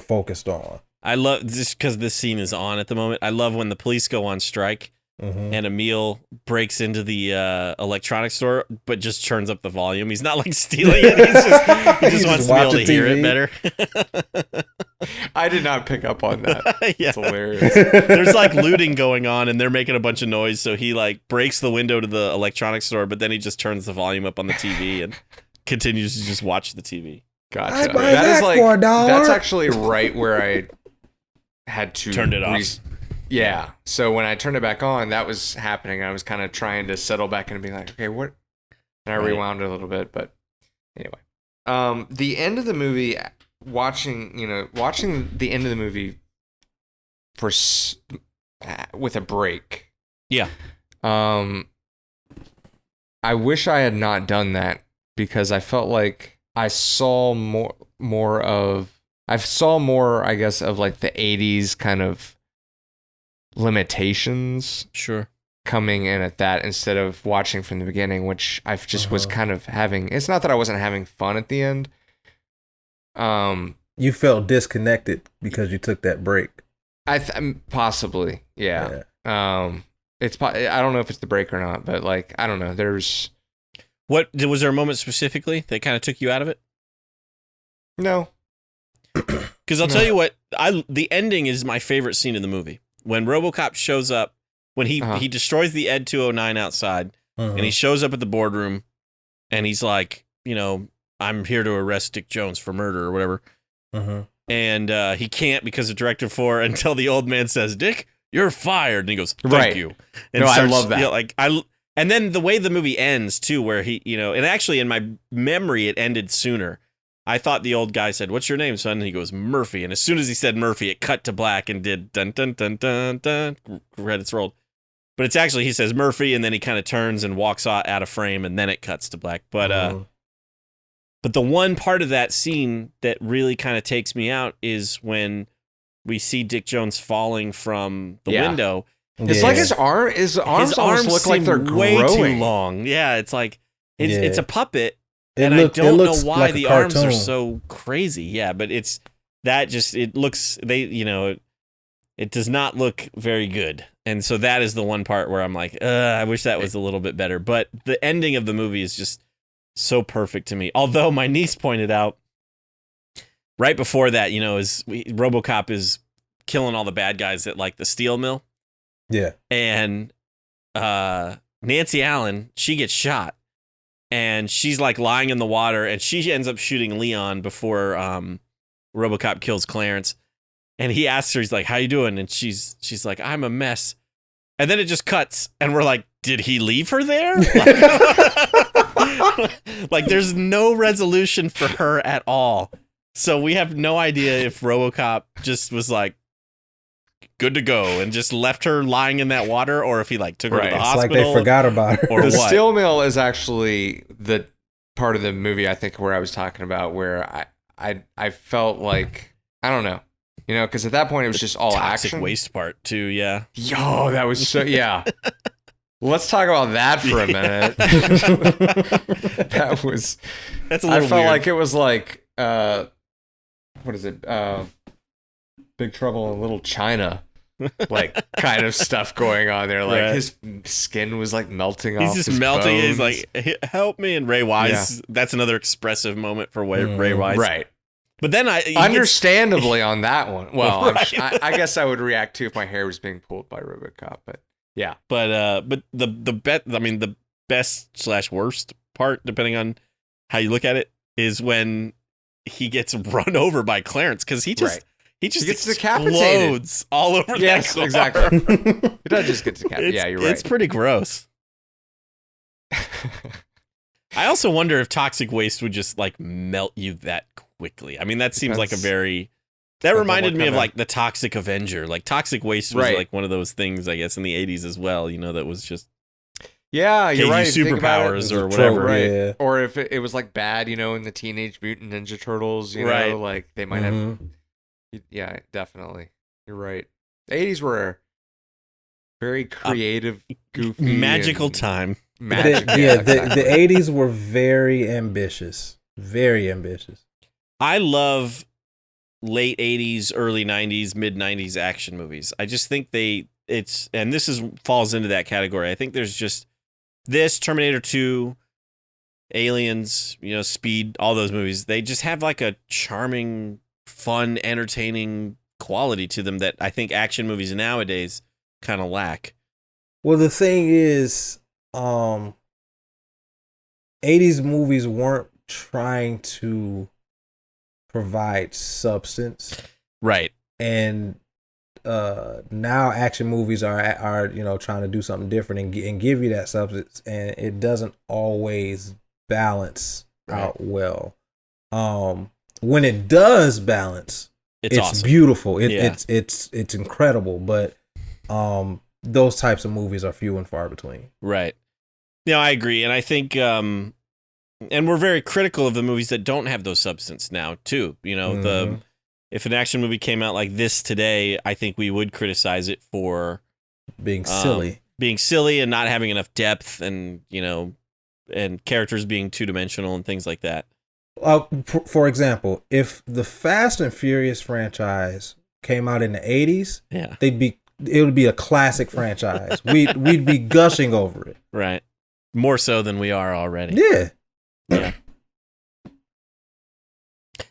focused on. I love just because this scene is on at the moment. I love when the police go on strike, Mm-hmm. and Emil breaks into the electronics store, but just turns up the volume. He's not like stealing it. He just wants to be able to hear it better. I did not pick up on that. Yeah. It's hilarious. There's like looting going on, and they're making a bunch of noise. So he like breaks the window to the electronics store, but then he just turns the volume up on the TV and continues to just watch the TV. Gotcha. I'd buy That is that like for $1. that's actually right where I had to Turned it off. Yeah. So when I turned it back on, that was happening. I was kind of trying to settle back and be like, okay, what? And I rewound it a little bit, but anyway. The end of the movie, watching the end of the movie with a break. Yeah. I wish I had not done that because I felt like I saw more, I guess, of like the 80s kind of limitations coming in at that instead of watching from the beginning, which I just was kind of having. It's not that I wasn't having fun at the end. You felt disconnected because you took that break. Possibly, yeah. I don't know if it's the break or not, but like I don't know. Was there a moment specifically that kind of took you out of it? No, because I'll tell you what, the ending is my favorite scene in the movie. When RoboCop shows up, when he destroys the Ed 209 outside, and he shows up at the boardroom, and he's like, I'm here to arrest Dick Jones for murder or whatever. And he can't because of Directive 4 until the old man says, Dick, you're fired. And he goes, thank you. And I love that. And then the way the movie ends, too, where he, and actually in my memory, it ended sooner. I thought the old guy said, "What's your name, son?" And he goes, "Murphy." And as soon as he said Murphy, it cut to black and did dun dun dun dun dun. Credits rolled. But it's actually, he says Murphy, and then he kind of turns and walks out of frame, and then it cuts to black. But the one part of that scene that really kind of takes me out is when we see Dick Jones falling from the window. It's like his arms almost look like they're way growing. too long. Yeah, it's like it's a puppet, I don't know why like the arms are so crazy. Yeah, but it looks it does not look very good. And so that is the one part where I'm like, I wish that was a little bit better. But the ending of the movie is just so perfect to me. Although my niece pointed out right before that, RoboCop is killing all the bad guys at like the steel mill. Yeah. And Nancy Allen, she gets shot. And she's like lying in the water, and she ends up shooting Leon before RoboCop kills Clarence. And he asks her, he's like, "How you doing?" And she's like, "I'm a mess." And then it just cuts, and we're like, did he leave her there? Like there's no resolution for her at all. So we have no idea if RoboCop just was like, good to go, and just left her lying in that water, or if he like took her to the hospital. It's like they forgot about her. Or the what? steel mill is actually the part of the movie I think where I was talking about where I felt like, I don't know, because at that point it was just all toxic action. Waste part too, yeah. Yo, that was so Let's talk about that for a minute. That's a little I felt weird. like it was like what is it? Big Trouble in Little China. Like kind of stuff going on there. Like his skin was like melting off. He's just his melting. bones. He's like, "Help me!" And Ray Wise. That's another expressive moment for Ray Wise. Right. But then understandably on that one. Well, Right. I guess I would react too if my hair was being pulled by RoboCop. But yeah. But the best / worst part, depending on how you look at it, is when he gets run over by Clarence, because he just gets explodes all over that car. Exactly. It does just get decapitated. Yeah, you're right. It's pretty gross. I also wonder if toxic waste would just like melt you that quickly. I mean, that seems like that reminded me of like the Toxic Avenger. Like toxic waste was like one of those things, I guess, in the 80s as well, that was just you're right. Superpowers or whatever. Right. Yeah. Or if it was like bad, in the Teenage Mutant Ninja Turtles, Right. like they might have. Yeah, definitely. You're right. The 80s were a very creative, goofy, magical time. Magic. The 80s were very ambitious. Very ambitious. I love late 80s, early 90s, mid 90s action movies. I just think and this falls into that category. I think there's just this, Terminator 2, Aliens, Speed, all those movies. They just have like a charming, fun, entertaining quality to them that I think action movies nowadays kind of lack. Well, the thing is, 80s movies weren't trying to provide substance, right? And now action movies are trying to do something different and give you that substance, and it doesn't always balance out well. When it does balance, it's awesome. Beautiful. It's incredible, but those types of movies are few and far between. Right. I agree, and I think and we're very critical of the movies that don't have those substance now too. If an action movie came out like this today, I think we would criticize it for being silly and not having enough depth, and and characters being two-dimensional and things like that. For example, if the Fast and Furious franchise came out in the 80s, it would be a classic franchise. We'd be gushing over it. Right. More so than we are already. Yeah. Yeah.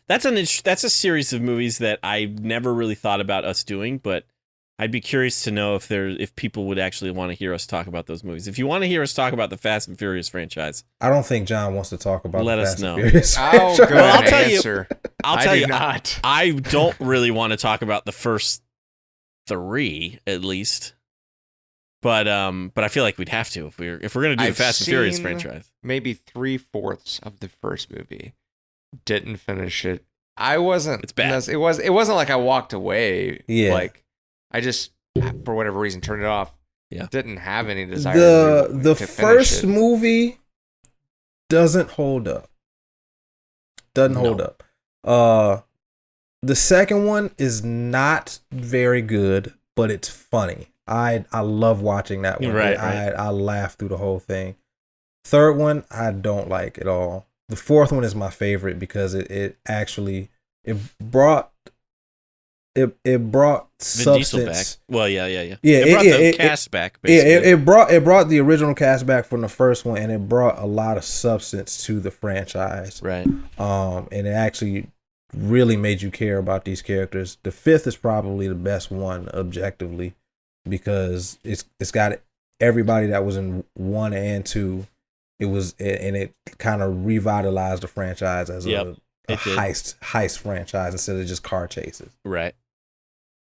That's a series of movies that I never really thought about us doing, but I'd be curious to know if people would actually want to hear us talk about those movies. If you want to hear us talk about the Fast and Furious franchise, I don't think John wants to talk about. Let the us Fast know. And Furious I'll go Well, and answer. I'll tell you. Not. I don't really want to talk about the first 3, at least. But I feel like we'd have to if we're going to do the Fast and Furious franchise. Maybe 3/4 of the first movie. didn't finish it. I wasn't. It's bad. It wasn't like I walked away. Yeah. Like I just, for whatever reason, turned it off. Yeah. Didn't have any desire. The first movie doesn't hold up. Doesn't hold up. The second one is not very good, but it's funny. I love watching that one. Right. I laugh through the whole thing. Third one, I don't like at all. The fourth one is my favorite because it brought Vin substance. Diesel back. Well, yeah. Yeah, It brought the cast back, basically. Yeah, it brought the original cast back from the first one, and it brought a lot of substance to the franchise. Right. And it actually really made you care about these characters. The fifth is probably the best one objectively because it's got everybody that was in 1 and 2. It kind of revitalized the franchise as a heist franchise instead of just car chases. Right.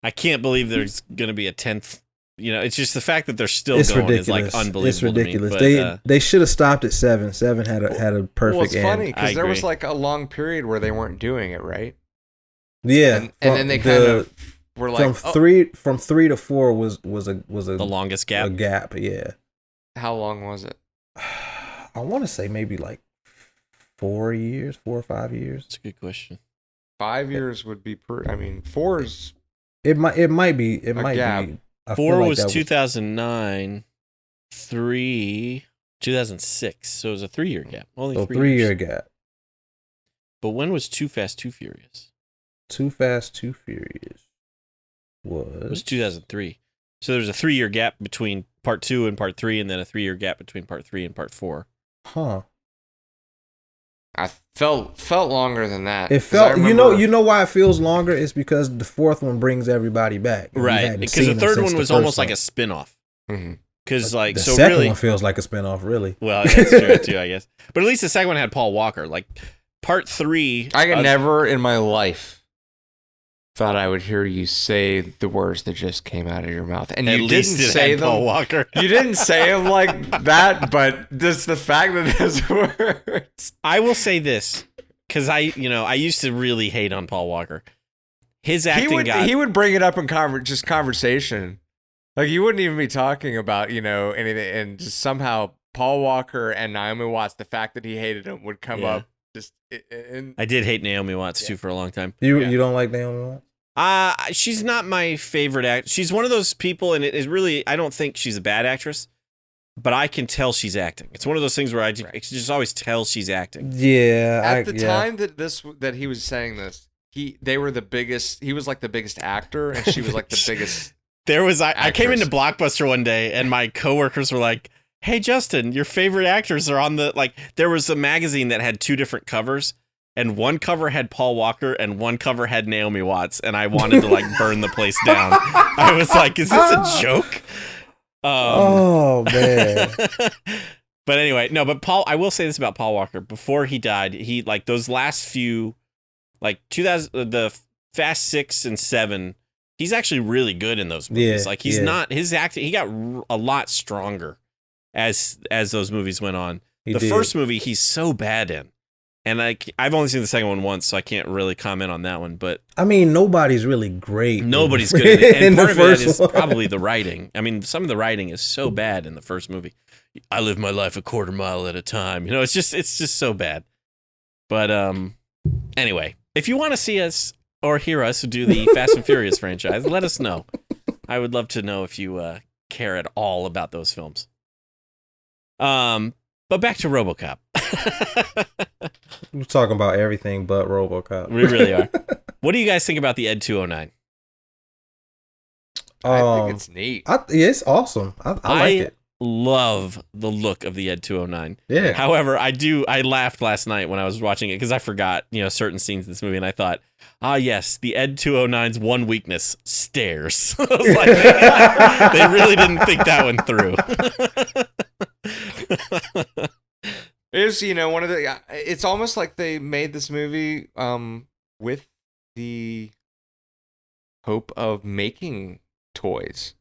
I can't believe there's going to be a 10th. You know, it's just the fact that they're still going ridiculous. is like unbelievable. It's ridiculous. To me, but, they should have stopped at 7. 7 had a perfect Well, it's end. funny because there was agree. like a long period where they weren't doing it right. Yeah, and then they kind of were like from 3 to 4 was the longest gap. A gap, yeah. How long was it? I want to say maybe like 4 or 5 years. That's a good question. 5 years would be 4 is. It might be. It might gap. be. I 4 feel like was that 2009, 3 2006. So it was a 3-year gap. Only So 3 3-year years. gap. But when was Too Fast, Too Furious? Too Fast, Too Furious It was was 2003. So there's a 3-year gap between part 2 and part 3, and then a 3-year gap between part 3 and part 4. Huh. I felt longer than that. It 'Cause I felt remember- you know why it feels longer? It's because the fourth one brings everybody back. And we Right. hadn't Because seen the them third since one the was first almost like one. a spin-off. Mhm. Because like The so second really one feels like a spinoff, really. well, that's true too, I guess. But at least the second one had Paul Walker. Like part 3 I could never in my life thought I would hear you say the words that just came out of your mouth, and at you least didn't it say had them. Paul Walker. You didn't say them like that, but just the fact that those words. I will say this because I used to really hate on Paul Walker. His acting He would bring it up in conversation. Like you wouldn't even be talking about anything, and just somehow Paul Walker and Naomi Watts, the fact that he hated him would come up. Just I did hate Naomi Watts too for a long time. You don't like Naomi Watts? She's not my favorite act. She's one of those people, and it is really, I don't think she's a bad actress, but I can tell she's acting. It's one of those things where I just always tell she's acting. Yeah. At the time that he was saying this, they were the biggest. He was like the biggest actor, and she was like the biggest. There was I came actress. into Blockbuster one day, and my coworkers were like, "Hey, Justin, your favorite actors are on the like." There was a magazine that had 2 different covers. And one cover had Paul Walker and one cover had Naomi Watts. And I wanted to like burn the place down. I was like, is this a joke? Oh, man. But anyway, no, but I will say this about Paul Walker. Before he died, he like those last few, like 2000, the Fast 6 and 7, he's actually really good in those movies. Yeah, Like he's not, his acting, he got a lot stronger as those movies went on. He the did. first movie, he's so bad in. And I've only seen the second one once, so I can't really comment on that one. But I mean, nobody's really great. nobody's good at it. And part of it is one. probably the writing. I mean, some of the writing is so bad in the first movie. I live my life a quarter mile at a time. It's just so bad. But anyway, if you want to see us or hear us do the Fast and Furious franchise, let us know. I would love to know if you care at all about those films. But back to RoboCop. We're talking about everything but RoboCop. We really are. What do you guys think about the Ed 209? I think it's neat. It's awesome. I like it. Love the look of the Ed 209. Yeah. However, I laughed last night when I was watching it because I forgot, certain scenes in this movie, and I thought, yes, the Ed 209's one weakness, stairs. I was like, they really didn't think that one through. Is one of the. It's almost like they made this movie with the hope of making toys.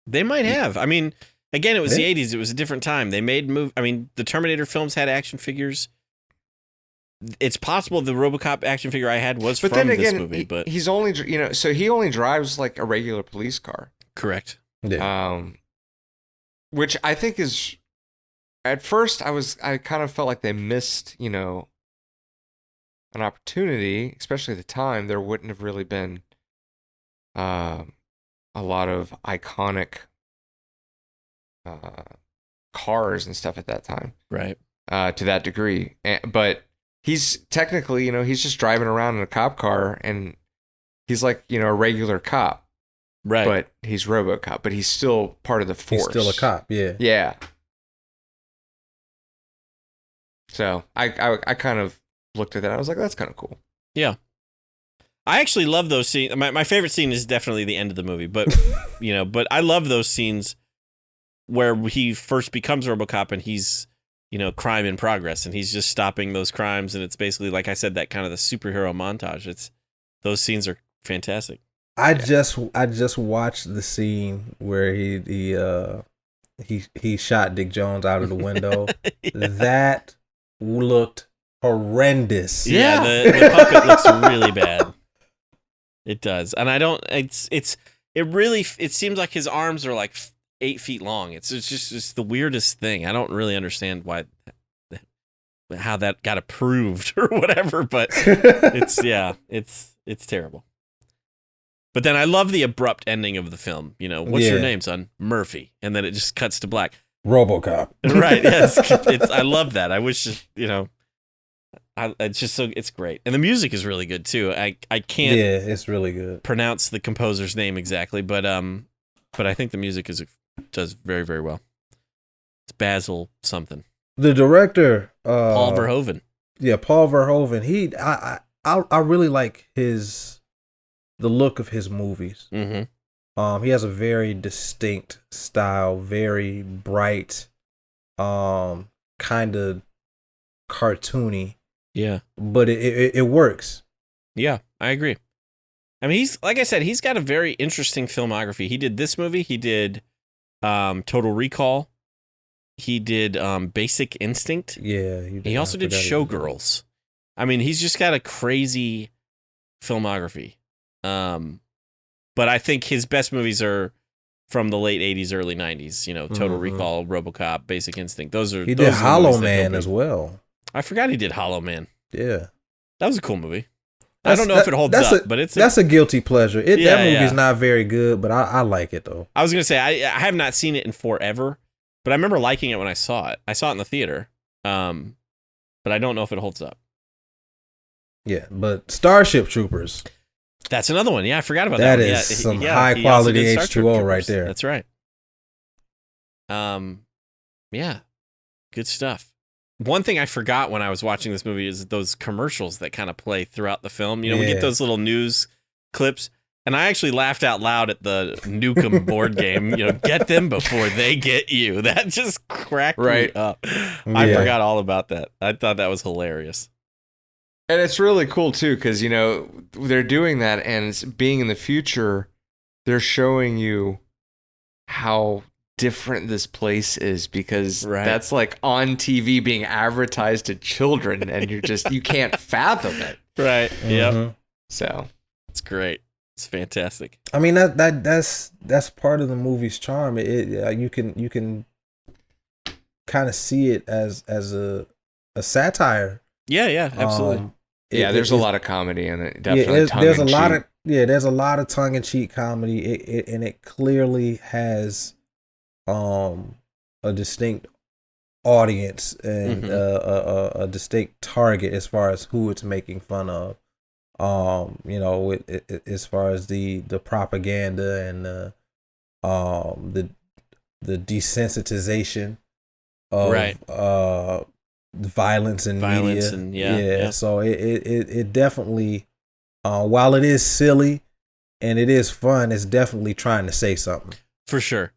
They might have. I mean, again, it was the 80s. It was a different time. They made the Terminator films had action figures. it's possible the RoboCop action figure I had was But from then again, this movie, but he's only, so he only drives like a regular police car. correct. Yeah. Which I think is, at first I kind of felt like they missed, an opportunity, especially at the time. There wouldn't have really been a lot of iconic cars and stuff at that time, Right. to that degree. But he's technically, he's just driving around in a cop car, and he's like, a regular cop. Right. But he's RoboCop, but he's still part of the force. He's still a cop, yeah. Yeah. So I kind of looked at that. I was like, that's kind of cool. Yeah. I actually love those scenes. My favorite scene is definitely the end of the movie, but but I love those scenes where he first becomes RoboCop and he's, crime in progress, and he's just stopping those crimes, and it's basically, like I said, that kind of the superhero montage. Those scenes are fantastic. I just watched the scene where he shot Dick Jones out of the window. Yeah. That looked horrendous. Yeah, the puppet looks really bad. It does, and I don't. It seems like his arms are like 8 feet long. It's just the weirdest thing. I don't really understand how that got approved or whatever, but it's terrible. But then I love the abrupt ending of the film. What's your name, son? Murphy. And then it just cuts to black. RoboCop. Right. Yes. I love that. I wish, it's just it's great. And the music is really good too. I can't. Yeah, it's really good. Pronounce the composer's name exactly, but I think the music does very, very well. It's Basil something. The director, Paul Verhoeven. Yeah, Paul Verhoeven. I really like the look of his movies. Mm-hmm. He has a very distinct style, very bright, kind of cartoony. Yeah, but it works. Yeah, I agree. I mean, like I said, he's got a very interesting filmography. He did this movie. He did Total Recall. He did Basic Instinct. Yeah, he also did Showgirls. I mean, he's just got a crazy filmography. But I think his best movies are from the late 80s, early 90s. Total Recall, RoboCop, Basic Instinct. He did Hollow Man as well. I forgot he did Hollow Man. Yeah, that was a cool movie. I don't know if it holds up, but that's a guilty pleasure. That movie's not very good, but I like it though. I was gonna say I have not seen it in forever, but I remember liking it when I saw it. I saw it in the theater, but I don't know if it holds up. Yeah, but Starship Troopers. That's another one. Yeah, I forgot about that. That is some high quality H2O right there. That's right. Yeah, good stuff. One thing I forgot when I was watching this movie is those commercials that kind of play throughout the film. We get those little news clips, and I actually laughed out loud at the Nukem board game. Get them before they get you. That just cracked me up. I forgot all about that. I thought that was hilarious. And it's really cool too, because they're doing that, and it's being in the future, they're showing you how different this place is, because that's like on TV being advertised to children, and you can't fathom it. Right. Mm-hmm. Yep. So it's great. It's fantastic. I mean that's part of the movie's charm. You can kind of see it as a satire. Yeah, absolutely. There's a lot of comedy in it. Definitely there's a lot of tongue in cheek comedy, and it clearly has a distinct audience and a distinct target as far as who it's making fun of. As far as the propaganda and the desensitization of violence in media. And yeah. So it definitely, while it is silly and it is fun, it's definitely trying to say something. For sure.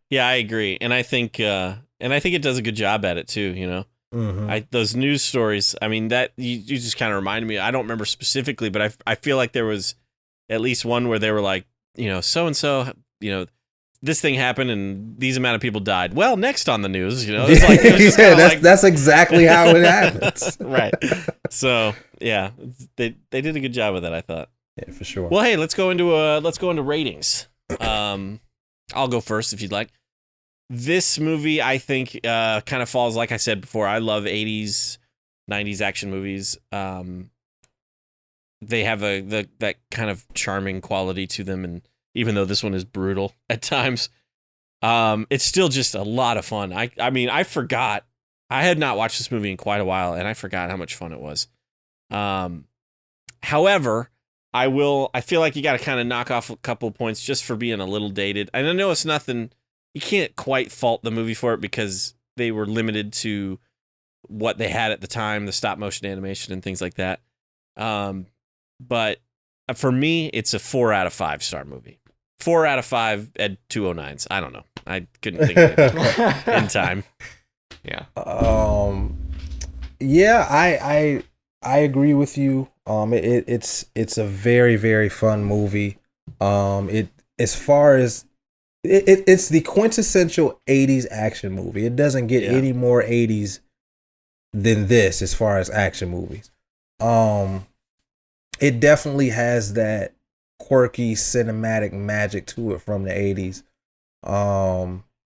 Yeah, I agree, and I think it does a good job at it too. Those news stories. I mean, that you just kind of reminded me. I don't remember specifically, but I feel like there was at least one where they were like, so and so, this thing happened and these amount of people died. Well, next on the news, it was like, it was just that's exactly how it happens. Right. So yeah, they did a good job with that, I thought. Yeah, for sure. Well, hey, let's go into ratings. I'll go first if you'd like. This movie, I think, kind of falls, like I said before, I love 80s, 90s action movies. They have that kind of charming quality to them, and even though this one is brutal at times, it's still just a lot of fun. I mean, I forgot. I had not watched this movie in quite a while, and I forgot how much fun it was. However, I feel like you got to kind of knock off a couple points just for being a little dated. And I know it's nothing, you can't quite fault the movie for it because they were limited to what they had at the time, the stop motion animation and things like that. But for me, it's a 4 out of 5 star movie. 4 out of 5 at 209s. I don't know. I couldn't think of it in time. Yeah. Yeah, I agree with you. It's a very, very fun movie. As far as it's the quintessential 80s action movie. It doesn't get any more 80s than this as far as action movies. It definitely has that quirky cinematic magic to it from the 80s.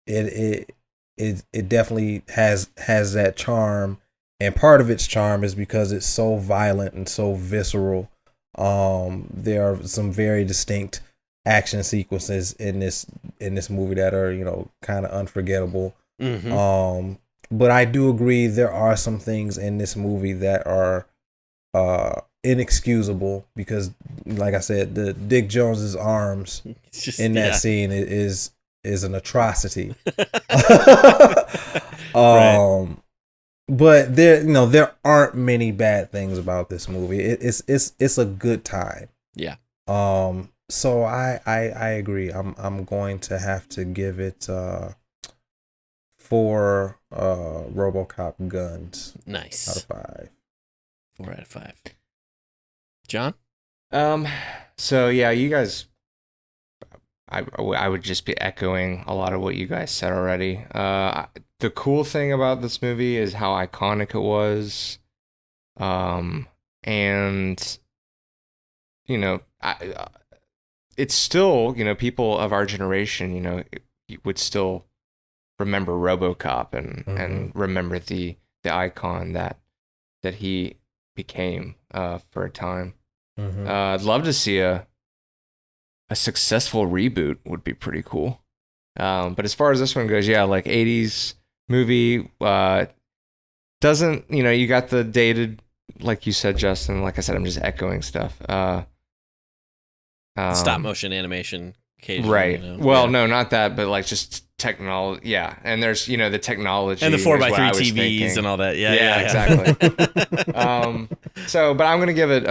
It definitely has that charm, and part of its charm is because it's so violent and so visceral. There are some very distinct action sequences in this movie that are kind of unforgettable. Mm-hmm. But I do agree there are some things in this movie that are inexcusable because, like I said, the Dick Jones's arms in that scene is an atrocity. Right. But there aren't many bad things about this movie. It's a good time. Yeah. So I agree. I'm going to have to give it 4 RoboCop guns. Nice. Out of 5. 4 out of 5. John? So yeah, you guys, I would just be echoing a lot of what you guys said already. The cool thing about this movie is how iconic it was. And it's still, people of our generation, would still remember RoboCop and remember the icon that he became for a time. I'd love to see a successful reboot would be pretty cool. But as far as this one goes, yeah, like 80s movie, doesn't, you got the dated, like you said, Justin, like I said, I'm just echoing stuff. Stop motion animation occasionally. Right. Well, no, not that, but like just technology. Yeah. And there's, the technology. And the 4x3 TVs and all that. Yeah, exactly. But I'm going to give it,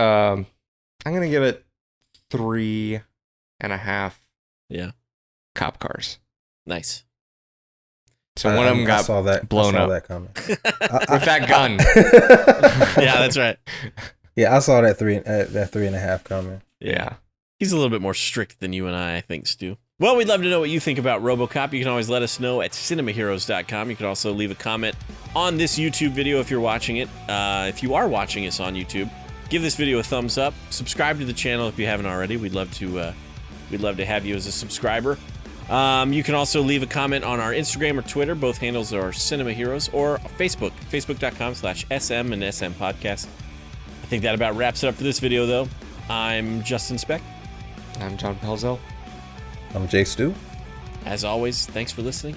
3.5. Yeah. Cop cars. Nice. So one of them got blown up. That coming. With that gun. Yeah, that's right. Yeah, I saw that 3.5 coming. Yeah. He's a little bit more strict than you and I think, Stu. Well, we'd love to know what you think about RoboCop. You can always let us know at cinemaheroes.com. You can also leave a comment on this YouTube video if you're watching it. If you are watching us on YouTube, give this video a thumbs up. Subscribe to the channel if you haven't already. We'd love to have you as a subscriber. You can also leave a comment on our Instagram or Twitter. Both handles are Cinema Heroes, or Facebook, facebook.com/SM and SM Podcast. I think that about wraps it up for this video, though. I'm Justin Speck. I'm John Pelzel. I'm Jake Stu. As always, thanks for listening.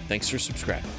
Thanks for subscribing.